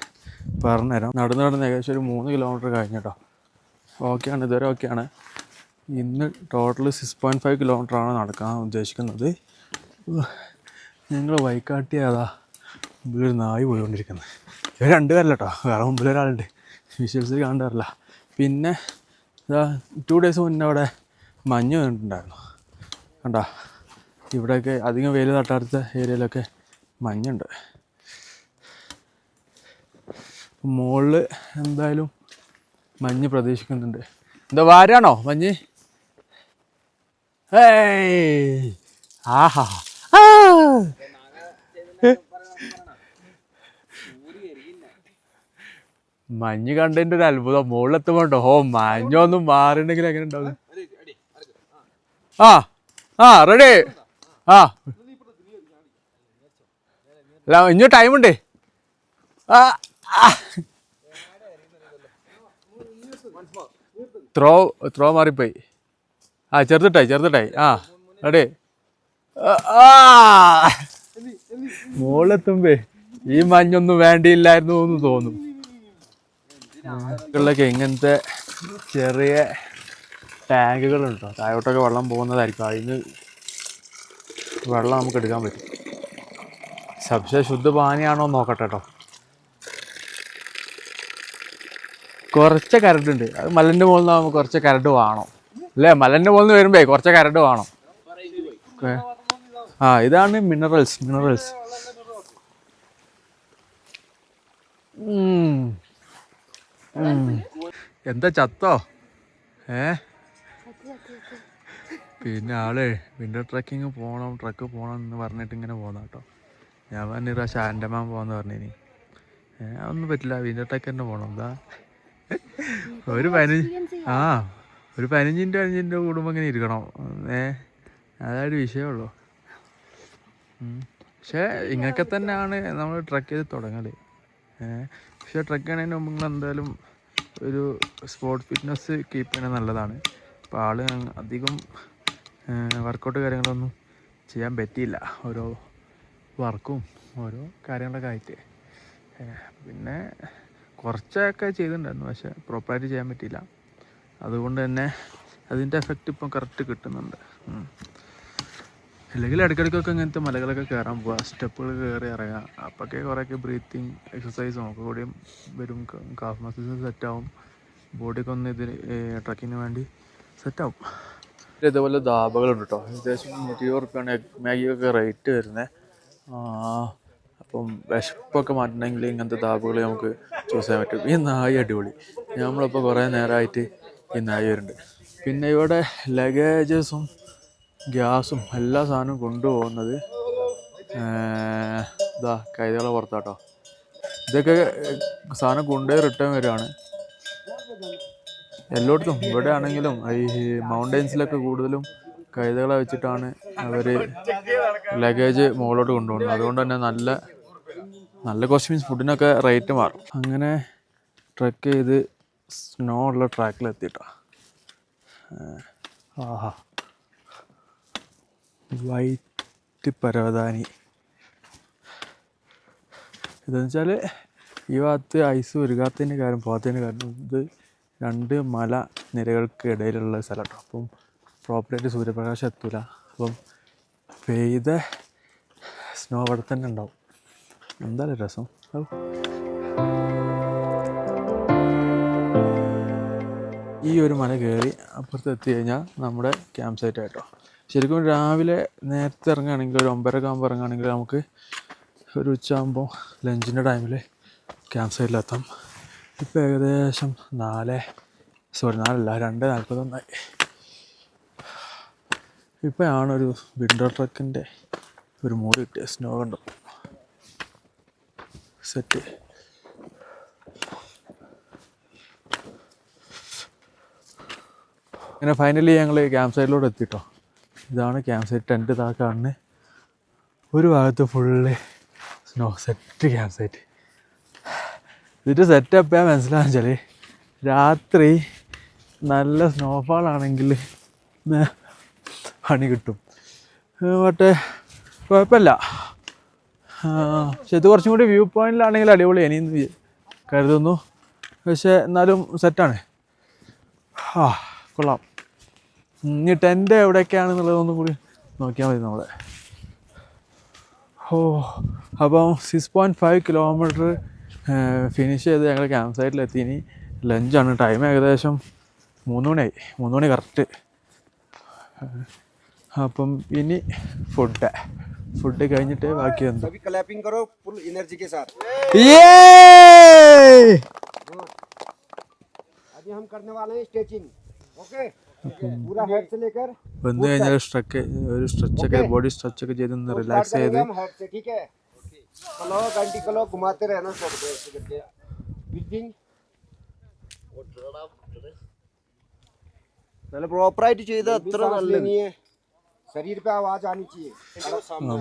പറഞ്ഞുതരാം. നടന്ന് ഏകദേശം ഒരു 3 കിലോമീറ്റർ കഴിഞ്ഞിട്ടോ. ഓക്കെയാണ്, ഇതുവരെ ഓക്കെയാണ്. ഇന്ന് ടോട്ടൽ 6.5 കിലോമീറ്ററാണ് നടക്കാൻ ഉദ്ദേശിക്കുന്നത്. ഞങ്ങൾ വൈക്കാട്ടി അതാ മുമ്പിലൊരു നായി പോയിക്കൊണ്ടിരിക്കുന്നത്. ഇവർ 2 പേരല്ല കേട്ടോ, വേറെ മുമ്പിലൊരാളുണ്ട്, വിഷ്വൽസിൽ കാണാറില്ല. പിന്നെ 2 ഡേയ്സ് മുന്നേ അവിടെ മഞ്ഞ് കണ്ടിട്ടുണ്ടായിരുന്നു. കണ്ടോ, ഇവിടെയൊക്കെ അധികം വെയിൽ തട്ടാത്ത ഏരിയയിലൊക്കെ മഞ്ഞുണ്ട്. മുകളിൽ എന്തായാലും മഞ്ഞ് പ്രതീക്ഷിക്കുന്നുണ്ട്. എന്താ വാരാണോ മഞ്ഞ്? ആഹാ, മഞ്ഞ് കണ്ടതിൻ്റെ ഒരു അത്ഭുതം. മുകളിലെത്തുമ്പോണ്ടോ മഞ്ഞൊന്നും മാറിണ്ടെങ്കിൽ എങ്ങനെ ഉണ്ടാവും? റെഡി. അല്ല, ഇനി ടൈമുണ്ട്. ത്രോ മാറിപ്പോയി. ചെറുതിട്ടായി റെഡി. മുകളിലെത്തുമ്പേ ഈ മഞ്ഞൊന്നും വേണ്ടിയില്ലായിരുന്നു എന്ന് തോന്നും. ൊക്കെ ഇങ്ങനത്തെ ചെറിയ ടാങ്കുകളുണ്ടോ, താഴോട്ടൊക്കെ വെള്ളം പോകുന്നതായിരിക്കും. അതിന് വെള്ളം നമുക്ക് എടുക്കാൻ പറ്റും. ശുദ്ധ പാനിയാണോ നോക്കട്ടെ കേട്ടോ. കുറച്ച് കരടുണ്ട്. അത് മലൻ്റെ മുകളിൽ നിന്നാകുമ്പോൾ കുറച്ച് കരട് വേണം അല്ലേ? മലൻ്റെ മുകളിൽ നിന്ന് വരുമ്പേ കുറച്ച് കരട് വേണം. ആ ഇതാണ് മിനറൽസ്. എന്താ ചത്തോ? പിന്നെ ആള് വിൻ്റർ ട്രക്കിങ് പോകണം, ട്രക്ക് പോകണം എന്ന് പറഞ്ഞിട്ട് ഇങ്ങനെ പോകുന്ന കേട്ടോ. ഞാൻ പറഞ്ഞ പ്രാവശ്യം ആൻഡമാൻ പോകാമെന്ന് പറഞ്ഞിനി. അതൊന്നും പറ്റില്ല, വിൻ്റർ ട്രക്ക് തന്നെ പോകണം. എന്താ ഒരു 15 മിനിറ്റ് കൂടുമ്പോൾ ഇങ്ങനെ ഇരിക്കണം. അതായത് വിഷയമുള്ളൂ. പക്ഷേ ഇങ്ങനെയൊക്കെ തന്നെയാണ് നമ്മൾ ട്രക്ക് ചെയ്ത് തുടങ്ങല്. പക്ഷേ ട്രക്ക് ചെയ്യുന്നതിന് മുമ്പ് നിങ്ങൾ എന്തായാലും ഒരു സ്പോർട്സ് ഫിറ്റ്നസ് കീപ്പ് ചെയ്യുന്നത് നല്ലതാണ്. അപ്പോൾ ആള് അധികം വർക്കൗട്ട് കാര്യങ്ങളൊന്നും ചെയ്യാൻ പറ്റിയില്ല, ഓരോ വർക്കും ഓരോ കാര്യങ്ങളൊക്കെ ആയിട്ട്. പിന്നെ കുറച്ചൊക്കെ ചെയ്തിട്ടുണ്ടായിരുന്നു, പക്ഷേ പ്രോപ്പറായിട്ട് ചെയ്യാൻ പറ്റിയില്ല. അതുകൊണ്ട് തന്നെ അതിൻ്റെ എഫക്റ്റ് ഇപ്പം കറക്റ്റ് കിട്ടുന്നുണ്ട്. അല്ലെങ്കിൽ ഇടയ്ക്കിടയ്ക്കൊക്കെ ഇങ്ങനത്തെ മലകളൊക്കെ കയറാൻ പോവുക, സ്റ്റെപ്പുകൾ കയറി ഇറങ്ങുക. അപ്പോഴൊക്കെ കുറേയൊക്കെ ബ്രീത്തിങ് എക്സസൈസും ഒക്കെ കൂടിയും വരും. കാഫ് മസിൽസ് സെറ്റാവും, ബോഡിയൊക്കെ ഒന്ന് ട്രക്കിങ്ങിന് വേണ്ടി സെറ്റാവും. ഇതേപോലെ ധാബകളുണ്ട് കേട്ടോ. ഏകദേശം 120 റുപ്യാണ് മാഗിയൊക്കെ റേറ്റ് വരുന്നത്. അപ്പം വിശപ്പൊക്കെ മാറ്റണമെങ്കിൽ ഇങ്ങനത്തെ ധാബകൾ നമുക്ക് ചൂസ് ചെയ്യാൻ പറ്റും. ഈ നായി അടിപൊളി, നമ്മളിപ്പോൾ കുറേ നേരമായിട്ട് ഈ നായി വരുന്നുണ്ട്. പിന്നെ ഇവിടെ ലഗേജസും ഗ്യാസും എല്ലാ സാധനവും കൊണ്ടുപോകുന്നത് ഇതാ കൈതകളെ പുറത്താട്ടോ. ഇതൊക്കെ സാധനം കൊണ്ടുപോയി റിട്ടേൺ വരികയാണ് എല്ലായിടത്തും. ഇവിടെ ആണെങ്കിലും ഈ മൗണ്ടൻസിലൊക്കെ കൂടുതലും കൈതകളെ വെച്ചിട്ടാണ് അവർ ലഗേജ് മുകളിലോട്ട് കൊണ്ടുപോകുന്നത്. അതുകൊണ്ട് തന്നെ നല്ല കോസ്റ്റ് മീൻസ് ഫുഡിനൊക്കെ റേറ്റ് മാറും. അങ്ങനെ ട്രക്ക് ചെയ്ത് സ്നോ ഉള്ള ട്രാക്കിലെത്തിയിട്ടോ. ആഹാ, വൈറ്റ് പരവതാനി. ഇതെന്ന് വെച്ചാൽ ഈ ഭാഗത്ത് ഐസ് ഉരുകാത്തതിൻ്റെ കാര്യം, പോകാത്തതിൻ്റെ കാരണം ഇത് 2 മല നിരകൾക്ക് ഇടയിലുള്ള സ്ഥലം കേട്ടോ. അപ്പം പ്രോപ്പറായിട്ട് സൂര്യപ്രകാശം എത്തൂല. അപ്പം പെയ്ത സ്നോ അവിടെ തന്നെ ഉണ്ടാവും. എന്തായാലും രസം. ഈ ഒരു മല കയറി അപ്പുറത്ത് എത്തി കഴിഞ്ഞാൽ നമ്മുടെ ക്യാമ്പ് സൈറ്റ് ആയിട്ടോ. ശരിക്കും രാവിലെ നേരത്തെ ഇറങ്ങുകയാണെങ്കിൽ ഒരു 9:30 ആകുമ്പോൾ ഇറങ്ങുകയാണെങ്കിൽ നമുക്ക് ഒരു ഉച്ചയാകുമ്പോൾ ലഞ്ചിൻ്റെ ടൈമിൽ ക്യാമ്പ് സൈറ്റിലെത്താം. ഇപ്പോൾ ഏകദേശം 2:41 ഇപ്പോഴാണ് ഒരു വിൻ്റർ ട്രക്കിൻ്റെ ഒരു മൂഡ് കിട്ടിയ. സ്നോ കണ്ടു സെറ്റ്. അങ്ങനെ ഫൈനലി ഞങ്ങൾ ക്യാമ്പ് സൈറ്റിലോട്ട് എത്തിട്ടോ. ഇതാണ് ക്യാമ്പ് സൈറ്റ്. ടെൻറ്റ് താക്കാണ്. ഒരു ഭാഗത്ത് full snow set camp site. ഇതിട്ട് സെറ്റപ്പ് ചെയ്യാൻ മനസ്സിലാണെന്ന് വെച്ചാൽ രാത്രി നല്ല സ്നോഫാളാണെങ്കിൽ പണി കിട്ടും. പക്ഷേ കുഴപ്പമില്ല. പക്ഷെ ഇത് കുറച്ചും കൂടി വ്യൂ പോയിന്റിലാണെങ്കിൽ അടിപൊളി ഇനിയെന്ന് കരുതുന്നു. പക്ഷേ എന്നാലും സെറ്റാണ്. കൊള്ളാം. ഇനി ടെൻറ്റ് എവിടെയൊക്കെയാണെന്നുള്ളതൊന്നും കൂടി നോക്കിയാൽ മതി നമ്മളെ. അപ്പം 6.5 കിലോമീറ്റർ ഫിനിഷ് ചെയ്ത് ഞങ്ങൾ ക്യാമ്പ് സൈറ്റിലെത്തി. ഇനി ലഞ്ചാണ്. ടൈം ഏകദേശം 3 മണിയായി. 3 മണി കറക്റ്റ്. അപ്പം ഇനി ഫുഡ് കഴിഞ്ഞിട്ട് ബാക്കി എന്താ. വന്നു കഴിഞ്ഞാൽ സ്ട്രെച്ചൊക്കെ ബോഡി സ്ട്രെച്ചൊക്കെ ചെയ്ത് ഒന്ന് റിലാക്സ് ചെയ്ത് നല്ല പ്രോപ്പറായിട്ട് ചെയ്ത അത്ര നല്ലത്.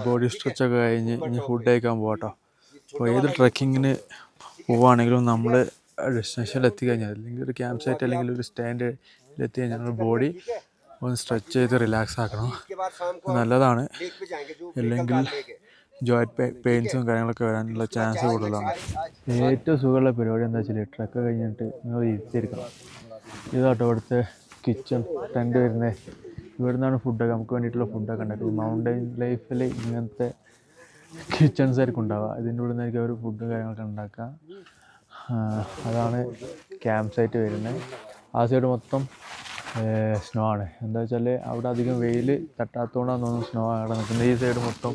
ബോഡി സ്ട്രെച്ചൊക്കെ കഴിഞ്ഞ് ഇനി ഫുഡ് കഴിക്കാൻ പോകട്ടോ. അപ്പോൾ ഏത് ട്രക്കിങ്ങിന് പോവുകയാണെങ്കിലും നമ്മൾ ഡെസ്റ്റിനേഷനിൽ എത്തിക്കഴിഞ്ഞാൽ അല്ലെങ്കിൽ ഒരു ക്യാമ്പ് സൈറ്റ് അല്ലെങ്കിൽ ഒരു സ്റ്റാൻഡിൽ എത്തി കഴിഞ്ഞാൽ നമ്മൾ ബോഡി ഒന്ന് സ്ട്രെച്ച് ചെയ്ത് റിലാക്സ് ആക്കണം. നല്ലതാണ്. അല്ലെങ്കിൽ ജോയിൻറ്റ് പെയിൻസും കാര്യങ്ങളൊക്കെ വരാനുള്ള ചാൻസ് കൂടുതലാണ്. ഏറ്റവും സുഖമുള്ള പരിപാടി എന്താ വെച്ചാൽ ട്രക്ക് കഴിഞ്ഞിട്ട് നിങ്ങൾ ഇരുത്തിയിരിക്കണം. ഇതാട്ടോ ഇവിടുത്തെ കിച്ചൺ ടെൻറ്റ് വരുന്നത്. ഇവിടെ നിന്നാണ് ഫുഡൊക്കെ നമുക്ക് വേണ്ടിയിട്ടുള്ള ഫുഡൊക്കെ ഉണ്ടാക്കും. മൗണ്ടൻ ലൈഫിൽ ഇങ്ങനത്തെ കിച്ചൺസ് ആയിരിക്കും ഉണ്ടാവുക. ഇതിൻ്റെ ഉള്ളിൽ നിന്നായിരിക്കും അവർ ഫുഡ് കാര്യങ്ങളൊക്കെ ഉണ്ടാക്കുക. അതാണ് ക്യാമ്പ് സൈറ്റ് വരുന്നത്. ആ സൈഡ് മൊത്തം സ്നോ ആണ്. എന്താ വെച്ചാൽ അവിടെ അധികം വെയിൽ തട്ടാത്തതുകൊണ്ടാണ് തോന്നുന്നു സ്നോ അവിടെ നിൽക്കുന്നത്. ഈ സൈഡ് മൊത്തം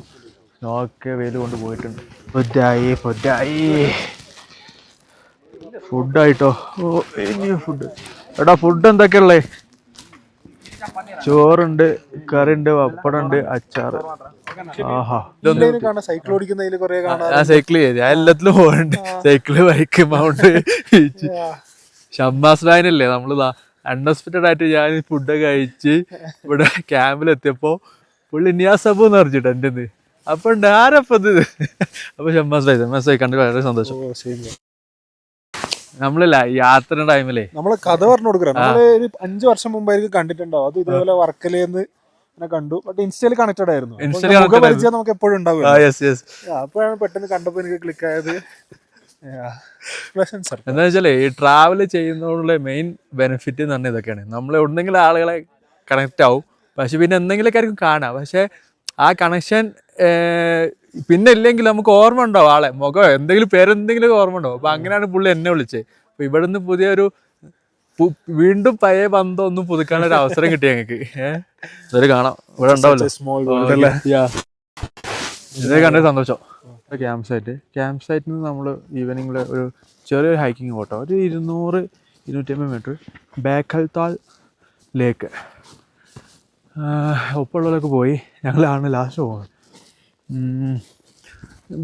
സ്നോ ഒക്കെ വെയിൽ കൊണ്ട് പോയിട്ടുണ്ട്. ഫുഡായിട്ടോ? ഓ ഇനി ഫുഡ്. എടാ ഫുഡ് എന്തൊക്കെയുള്ളേ? ചോറുണ്ട്, കറിയുണ്ട്, പപ്പടമുണ്ട്, അച്ചാറ്. ആഹാ, സൈക്കിൾ ചെയ്ത് ഞാൻ എല്ലാത്തിലും പോകുന്നുണ്ട്. Cycle, bike, mount, beach. ഷമ്മാസ് ബാനല്ലേ നമ്മളിതാ അൺഎക്സ്പെക്റ്റഡ് ആയിട്ട് ഞാൻ ഫുഡൊക്കെ കഴിച്ച് ഇവിടെ ക്യാമ്പിലെത്തിയപ്പോ പുള്ളി നിയാസബു എന്ന് പറഞ്ഞിട്ട് എൻ്റെ ഇത് അപ്പൊ ഉണ്ട് ആരപ്പത്. അപ്പൊ ഷമ്മാസ് ഭായി കണ്ട് വളരെ സന്തോഷം. നമ്മളില്ല യാത്ര ടൈമിലേ നമ്മള് കഥ പറഞ്ഞു കൊടുക്കാം. നമ്മള് ഒരു 5 വർഷം മുമ്പായിരിക്കും കണ്ടിട്ടുണ്ടാവും. അത് ഇതേപോലെ വർക്കലേന്ന് കണ്ടു. ബട്ട് ഇൻസ്റ്റയിൽ കണക്റ്റഡ് ആയിരുന്നു. പരിചയം നമുക്ക് എപ്പോഴും ഉണ്ടാവും. അപ്പോഴാണ് പെട്ടെന്ന് കണ്ടപ്പോ എനിക്ക് ക്ലിക്ക് ആയത്. എന്താ വെച്ചാലേ ഈ ട്രാവൽ ചെയ്യുന്നതിനുള്ള മെയിൻ ബെനിഫിറ്റ് എന്ന് പറഞ്ഞാൽ ഇതൊക്കെയാണ്. നമ്മൾ എവിടെന്നെങ്കിലും ആളുകളെ കണക്റ്റ് ആവും, പക്ഷെ പിന്നെ എന്തെങ്കിലുമൊക്കെ ആയിരിക്കും കാണാം. പക്ഷെ ആ കണക്ഷൻ പിന്നെ ഇല്ലെങ്കിൽ നമുക്ക് ഓർമ്മ ഉണ്ടാവും, ആളെ മുഖം എന്തെങ്കിലും പേരെന്തെങ്കിലും ഓർമ്മ ഉണ്ടാവും. അപ്പൊ അങ്ങനെയാണ് പുള്ളി എന്നെ വിളിച്ചത്. അപ്പൊ ഇവിടുന്ന് പുതിയൊരു വീണ്ടും പഴയ ബന്ധം ഒന്നും പുതുക്കാനുള്ള ഒരു അവസരം കിട്ടി ഞങ്ങൾക്ക്. ഇതൊരു കാണാം, ഇവിടെ ഉണ്ടാവല്ലോ, ഇതേ കണ്ടത് സന്തോഷം. ക്യാമ്പ് സൈറ്റിൽ നിന്ന് നമ്മൾ ഈവനിങ്ങിൽ ഒരു ചെറിയൊരു ഹൈക്കിങ് പോട്ടോ, ഒരു 200-250 മീറ്റർ ബേക്കൽത്താൽ ലേക്ക്. ഒപ്പമുള്ളവരൊക്കെ പോയി, ഞങ്ങളാണ് ലാസ്റ്റ് പോകുന്നത്.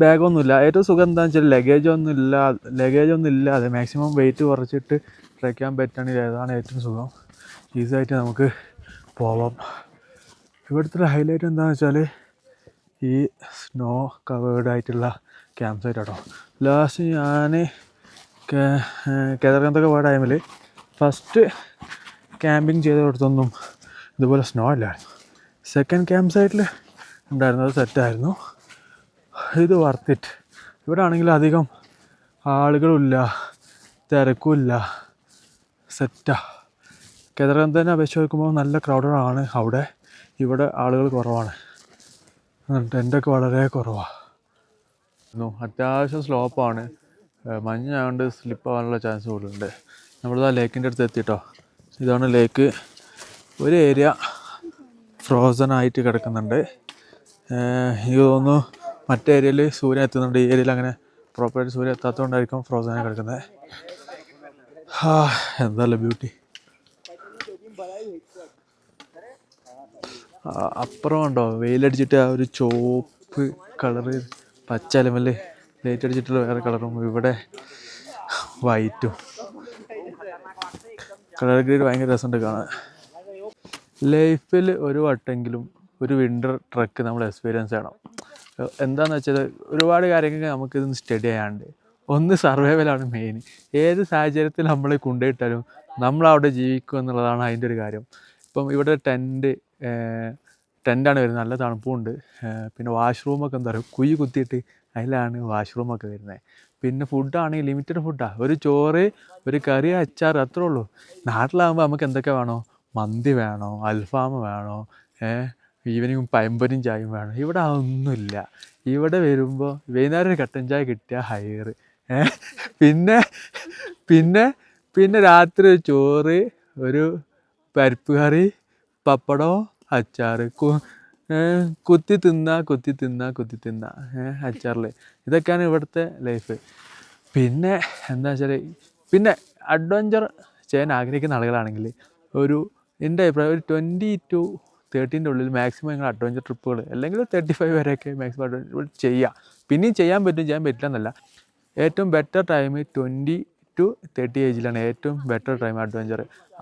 ബാഗൊന്നുമില്ല. ഏറ്റവും സുഖം എന്താണെന്ന് വെച്ചാൽ ലഗേജൊന്നും ഇല്ലാതെ മാക്സിമം വെയിറ്റ് കുറച്ചിട്ട് ട്രെക്ക് ചെയ്യാൻ പറ്റുകയാണെങ്കിൽ ഏതാണ് ഏറ്റവും സുഖം. ഈസിയായിട്ട് നമുക്ക് പോവാം. ഇവിടുത്തെ ഹൈലൈറ്റ് എന്താണെന്ന് വെച്ചാൽ ഈ സ്നോ കവേർഡ് ആയിട്ടുള്ള ക്യാമ്പ് സൈറ്റ് കേട്ടോ. ലാസ്റ്റ് ഞാൻ കേദാർനാഥൊക്കെ പോയ ടൈമിൽ ഫസ്റ്റ് ക്യാമ്പിങ് ചെയ്തിടത്തൊന്നും ഇതുപോലെ സ്നോ ഇല്ലായിരുന്നു. സെക്കൻഡ് ക്യാമ്പ് സൈറ്റിൽ ഉണ്ടായിരുന്നത് സെറ്റായിരുന്നു. ഇത് വർത്ത് ഇറ്റ്. ഇവിടെ ആണെങ്കിൽ അധികം ആളുകളുമില്ല, തിരക്കുമില്ല, സെറ്റാ. കേദാർനാഥിനെ അപേക്ഷിച്ച് നോക്കുമ്പോൾ നല്ല ക്രൗഡഡാണ് അവിടെ. ഇവിടെ ആളുകൾ കുറവാണ്, ടെൻ്റൊക്കെ വളരെ കുറവാണ്. അത്യാവശ്യം സ്ലോപ്പാണ്, മഞ്ഞായതുകൊണ്ട് സ്ലിപ്പ് ആവാനുള്ള ചാൻസ് കൂടുതലുണ്ട്. നമ്മളിതാ ലേക്കിൻ്റെ അടുത്ത് എത്തിയിട്ടോ. ഇതാണ് ലേക്ക്. ഒരു ഏരിയ ഫ്രോസൺ ആയിട്ട് കിടക്കുന്നുണ്ട്. എനിക്ക് തോന്നുന്നു മറ്റേ ഏരിയയിൽ സൂര്യൻ എത്തുന്നുണ്ട്. ഈ ഏരിയയിൽ അങ്ങനെ പ്രോപ്പറായിട്ട് സൂര്യൻ എത്താത്തതുകൊണ്ടായിരിക്കും ഫ്രോസനായി കിടക്കുന്നത്. എന്താല്ലേ ബ്യൂട്ടി. അപ്പുറം ഉണ്ടോ വെയിലടിച്ചിട്ട് ആ ഒരു ചുവപ്പ് കളറ്, പച്ച അലമല് ലൈറ്റ് അടിച്ചിട്ടുള്ള വേറെ കളറും, ഇവിടെ വൈറ്റും. കളർ ഗ്രേഡ് ഭയങ്കര രസമുണ്ട് കാണാൻ. ലൈഫിൽ ഒരു വട്ടെങ്കിലും ഒരു വിൻ്റർ ട്രക്ക് നമ്മൾ എക്സ്പീരിയൻസ് ചെയ്യണം. എന്താണെന്ന് വെച്ചാൽ ഒരുപാട് കാര്യങ്ങൾ നമുക്കിതൊന്ന് സ്റ്റഡി ചെയ്യാണ്ട്. ഒന്ന് സർവൈവലാണ് മെയിൻ. ഏത് സാഹചര്യത്തിൽ നമ്മൾ കൊണ്ടുപോയിട്ടാലും നമ്മളവിടെ ജീവിക്കും എന്നുള്ളതാണ് അതിൻ്റെ ഒരു കാര്യം. ഇപ്പം ഇവിടെ ടെൻ്റാണ് വരുന്നത്, നല്ല തണുപ്പുണ്ട്. പിന്നെ വാഷ്റൂമൊക്കെ എന്താ പറയുക കുഴി കുത്തിയിട്ട് അതിലാണ് വാഷ്റൂമൊക്കെ വരുന്നത്. പിന്നെ ഫുഡാണെങ്കിൽ ലിമിറ്റഡ് ഫുഡാണ്. ഒരു ചോറ്, ഒരു കറി, അച്ചാർ, അത്രേ ഉള്ളൂ. നാട്ടിലാകുമ്പോൾ നമുക്ക് എന്തൊക്കെ വേണോ, മന്തി വേണോ, അൽഫാം വേണോ, ഈവനിങ് പഴംപൊരിയും ചായയും വേണം. ഇവിടെ അതൊന്നുമില്ല. ഇവിടെ വരുമ്പോൾ വൈകുന്നേരം ഒരു കട്ടൻ ചായ കിട്ടിയ ഹയർ. പിന്നെ പിന്നെ പിന്നെ രാത്രി ഒരു ചോറ്, ഒരു പരിപ്പ് കറി, പപ്പടം, അച്ചാർ, കുത്തി തിന്ന അച്ചാറിൽ. ഇതൊക്കെയാണ് ഇവിടുത്തെ ലൈഫ്. പിന്നെ എന്താ വെച്ചാൽ പിന്നെ അഡ്വഞ്ചർ ചെയ്യാൻ ആഗ്രഹിക്കുന്ന ആളുകളാണെങ്കിൽ എൻ്റെ അഭിപ്രായം ഒരു 20 to 30 ഉള്ളിൽ മാക്സിമം നിങ്ങൾ അഡ്വഞ്ചർ ട്രിപ്പുകൾ, അല്ലെങ്കിൽ 35 വരെയൊക്കെ മാക്സിമം അഡ്വഞ്ചർ ചെയ്യുക. പിന്നെയും ചെയ്യാൻ പറ്റില്ല എന്നല്ല. ഏറ്റവും ബെറ്റർ ടൈം 20 to 30 ഏജിലാണ് ഏറ്റവും ബെറ്റർ ടൈം അഡ്വഞ്ചർ.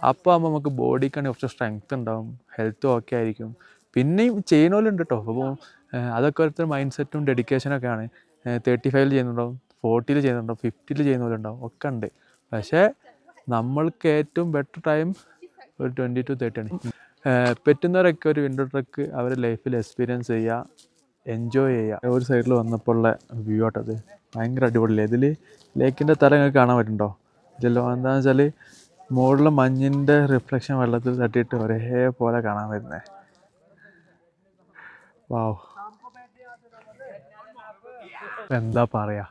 അപ്പോൾ ആകുമ്പോൾ നമുക്ക് ബോഡിക്കാണെങ്കിൽ കുറച്ച് സ്ട്രെങ്ത് ഉണ്ടാവും, ഹെൽത്തും ഓക്കെ ആയിരിക്കും. പിന്നെയും ചെയ്യുന്നവരുണ്ട് കേട്ടോ. അപ്പോൾ അതൊക്കെ ഓരോരുത്തർ മൈൻഡ് സെറ്റും ഡെഡിക്കേഷനൊക്കെയാണ്. 35 ചെയ്യുന്നുണ്ടാവും, 40 ചെയ്യുന്നുണ്ടാവും, 50 ചെയ്യുന്നവരുണ്ടാവും, ഒക്കെ ഉണ്ട്. പക്ഷേ നമ്മൾക്ക് ഏറ്റവും ബെറ്റർ ടൈം ഒരു 20 to 30 ആണ്. പറ്റുന്നവരൊക്കെ ഒരു വിൻഡോ ട്രക്ക് അവരുടെ ലൈഫിൽ എക്സ്പീരിയൻസ് ചെയ്യുക, എൻജോയ് ചെയ്യുക. ഒരു സൈഡിൽ വന്നപ്പോൾ ഉള്ള വ്യൂ ആട്ടത് ഭയങ്കര അടിപൊളിയല്ലേ. ഇതിൽ ലേക്കിൻ്റെ തല നിങ്ങൾക്ക് കാണാൻ പറ്റുന്നുണ്ടോ? ഇല്ലല്ലോ. എന്താണെന്ന് വെച്ചാൽ മുകളിലെ മഞ്ഞിൻ്റെ റിഫ്ലക്ഷൻ വെള്ളത്തിൽ തട്ടിയിട്ട് ഒരേപോലെ കാണാൻ വരുന്നത്. വാവ്, എന്താ പറയുക.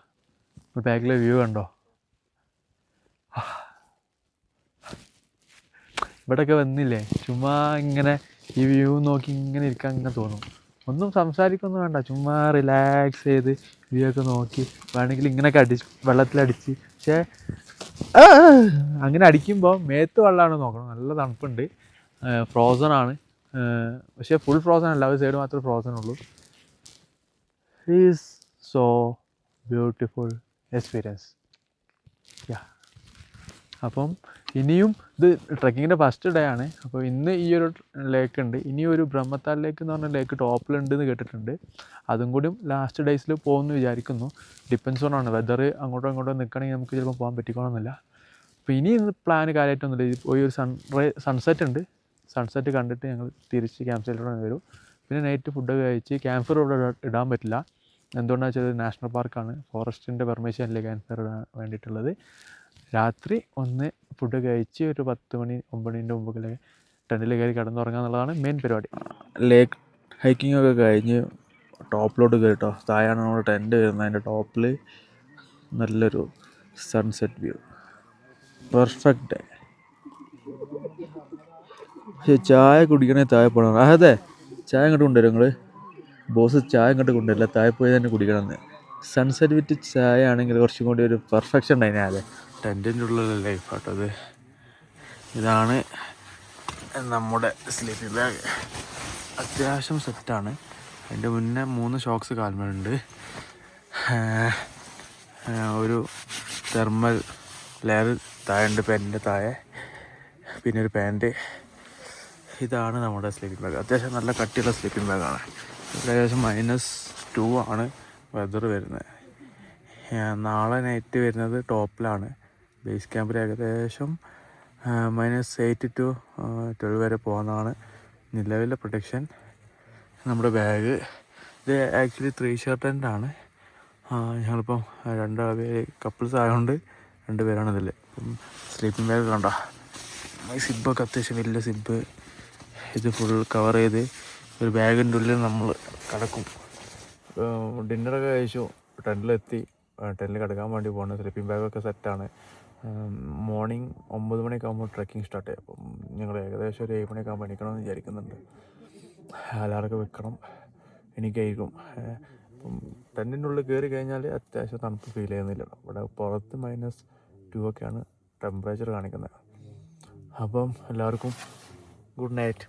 ബാക്കിലെ വ്യൂ കണ്ടോ? ഇവിടെയൊക്കെ വന്നില്ലേ ചുമ്മാ ഇങ്ങനെ ഈ വ്യൂ നോക്കി ഇങ്ങനെ ഇരിക്കാൻ ഇങ്ങനെ തോന്നും. ഒന്നും സംസാരിക്കൊന്നും വേണ്ട, ചുമ്മാ റിലാക്സ് ചെയ്ത് വ്യൂ ഒക്കെ നോക്കി വേണമെങ്കിൽ ഇങ്ങനെയൊക്കെ വെള്ളത്തിലടിച്ച്. പക്ഷേ അങ്ങനെ അടിക്കുമ്പോൾ മേത്ത് വെള്ളമാണ് നോക്കണം. നല്ല തണുപ്പുണ്ട്, ഫ്രോസൺ ആണ്. പക്ഷേ ഫുൾ ഫ്രോസൺ അല്ല, ഒരു സൈഡ് മാത്രമേ ഫ്രോസൺ ഉള്ളൂ. Is so beautiful experience. Yeah, അപ്പം ഇനിയും ഇത് ട്രെക്കിങ്ങിൻ്റെ ഫസ്റ്റ് ഡേ ആണ്. അപ്പോൾ ഇന്ന് ഈ ഒരു ലേക്ക് ഉണ്ട്, ഇനിയൊരു ബ്രഹ്മത്താൽ ലേക്ക് എന്ന് പറഞ്ഞ ലേക്ക് ടോപ്പിലുണ്ടെന്ന് കേട്ടിട്ടുണ്ട്. അതും കൂടി ലാസ്റ്റ് ഡേയ്സിൽ പോകുമെന്ന് വിചാരിക്കുന്നു. ഡിപ്പെൻസ് ഓൺ വെതർ, അങ്ങോട്ടോ ഇങ്ങോട്ടോ നിൽക്കണമെങ്കിൽ നമുക്ക് ചിലപ്പോൾ പോകാൻ പറ്റിക്കോണമെന്നില്ല. അപ്പോൾ ഇനി പ്ലാൻ കാര്യമായിട്ടൊന്നുമില്ല. ഈ ഒരു സൺസെറ്റ് ഉണ്ട്, സൺസെറ്റ് കണ്ടിട്ട് ഞങ്ങൾ തിരിച്ച് ക്യാമ്പ് സൈറ്റിലോട്ട് വരും. പിന്നെ നൈറ്റ് ഫുഡൊക്കെ കഴിച്ച് ക്യാമ്പ് ഫയർ ഇവിടെ ഇടാൻ പറ്റില്ല. എന്തുകൊണ്ടാണെന്ന് വെച്ചാൽ നാഷണൽ പാർക്കാണ്, ഫോറസ്റ്റിൻ്റെ പെർമിഷൻ അല്ലേ ക്യാമ്പ് ഫയർ ഇടാൻ വേണ്ടിയിട്ടുള്ളത്. രാത്രി ഒന്ന് ഫുഡ് കഴിച്ച് ഒരു 10 മണി 9 മണീൻ്റെ മുമ്പൊക്കെ ടെൻറ്റിൽ കയറി കിടന്നുറങ്ങുക എന്നുള്ളതാണ് മെയിൻ പരിപാടി. ലേക്ക് ഹൈക്കിംഗ് ഒക്കെ കഴിഞ്ഞ് ടോപ്പിലോട്ട് കയറിട്ടോ. താഴെയാണ് നമ്മുടെ ടെൻറ്റ് വരുന്നത്. അതിൻ്റെ ടോപ്പിൽ നല്ലൊരു സൺസെറ്റ് വ്യൂ, പെർഫെക്റ്റ് ഡേ. പക്ഷേ ചായ കുടിക്കണേ താഴെ പോകണം. അതെ, ചായ ഇങ്ങോട്ട് കൊണ്ടുവരും നിങ്ങൾ, ബോസ് ചായ ഇങ്ങോട്ട് കൊണ്ടുവരില്ല, താഴെ പോയി തന്നെ കുടിക്കണമെന്ന്. സൺസെറ്റ് വിത്ത് ചായ ആണെങ്കിൽ കുറച്ചും കൂടി ഒരു പെർഫെക്ഷൻ ഉണ്ടായിരുന്നു. അതെ, ടെൻറ്റിൻ്റെ ഉള്ളിലുള്ള ലൈഫ് കേട്ടോ അത്. ഇതാണ് നമ്മുടെ സ്ലീപ്പിംഗ് ബാഗ്, അത്യാവശ്യം സെറ്റാണ്. അതിൻ്റെ മുന്നേ 3 ഷോക്സ് കാൽമലുണ്ട്, ഒരു തെർമൽ ലെയർ താഴെ പാൻറ്റിൻ്റെ താഴെ, പിന്നെ ഒരു പാൻറ്റ്. ഇതാണ് നമ്മുടെ സ്ലീപ്പിംഗ് ബാഗ്. അത്യാവശ്യം നല്ല കട്ടിയുള്ള സ്ലീപ്പിംഗ് ബാഗാണ്. ഏകദേശം -2 ആണ് വെതർ വരുന്നത്. നാളെ നൈറ്റ് വരുന്നത് ടോപ്പിലാണ്. ബേസ് ക്യാമ്പിൽ ഏകദേശം -8 to 12 വരെ പോകുന്നതാണ് നിലവിലെ പ്രൊട്ടക്ഷൻ. നമ്മുടെ ബാഗ് ഇത് ആക്ച്വലി 3 ഷർട്ട് ടെൻ്റാണ്. ഞങ്ങളിപ്പം 2 പേര് കപ്പിൾസ് ആയതുകൊണ്ട് 2 പേരാണ് ഇതിൽ. അപ്പം സ്ലീപ്പിംഗ് ബാഗ് കണ്ടോ, സിബൊക്കെ അത്യാവശ്യം വലിയ സിബ്. ഇത് ഫുൾ കവർ ചെയ്ത് ഒരു ബാഗിൻ്റെ ഉള്ളിൽ നമ്മൾ കിടക്കും. ഡിന്നറൊക്കെ കഴിച്ചു, ടെൻറ്റിലെത്തി, ടെൻറ്റിൽ കിടക്കാൻ വേണ്ടി പോകുന്നത്. സ്ലീപ്പിംഗ് ബാഗൊക്കെ സെറ്റാണ്. മോർണിംഗ് 9 മണിയൊക്കെ ആകുമ്പോൾ ട്രെക്കിംഗ് സ്റ്റാർട്ട് ചെയ്യും. അപ്പം ഞങ്ങൾ ഏകദേശം ഒരു 7 മണിയൊക്കെ ആകുമ്പോൾ എണീക്കണമെന്ന് വിചാരിക്കുന്നുണ്ട്. അലാറൊക്കെ വെക്കണം, എനിക്കായിരിക്കും. അപ്പം ടെൻറ്റിൻ്റെ ഉള്ളിൽ കയറി കഴിഞ്ഞാൽ അത്യാവശ്യം തണുപ്പ് ഫീൽ ചെയ്യുന്നില്ല. ഇവിടെ പുറത്ത് -2 ഒക്കെയാണ് ടെമ്പറേച്ചർ കാണിക്കുന്നത്. അപ്പം എല്ലാവർക്കും ഗുഡ് നൈറ്റ്.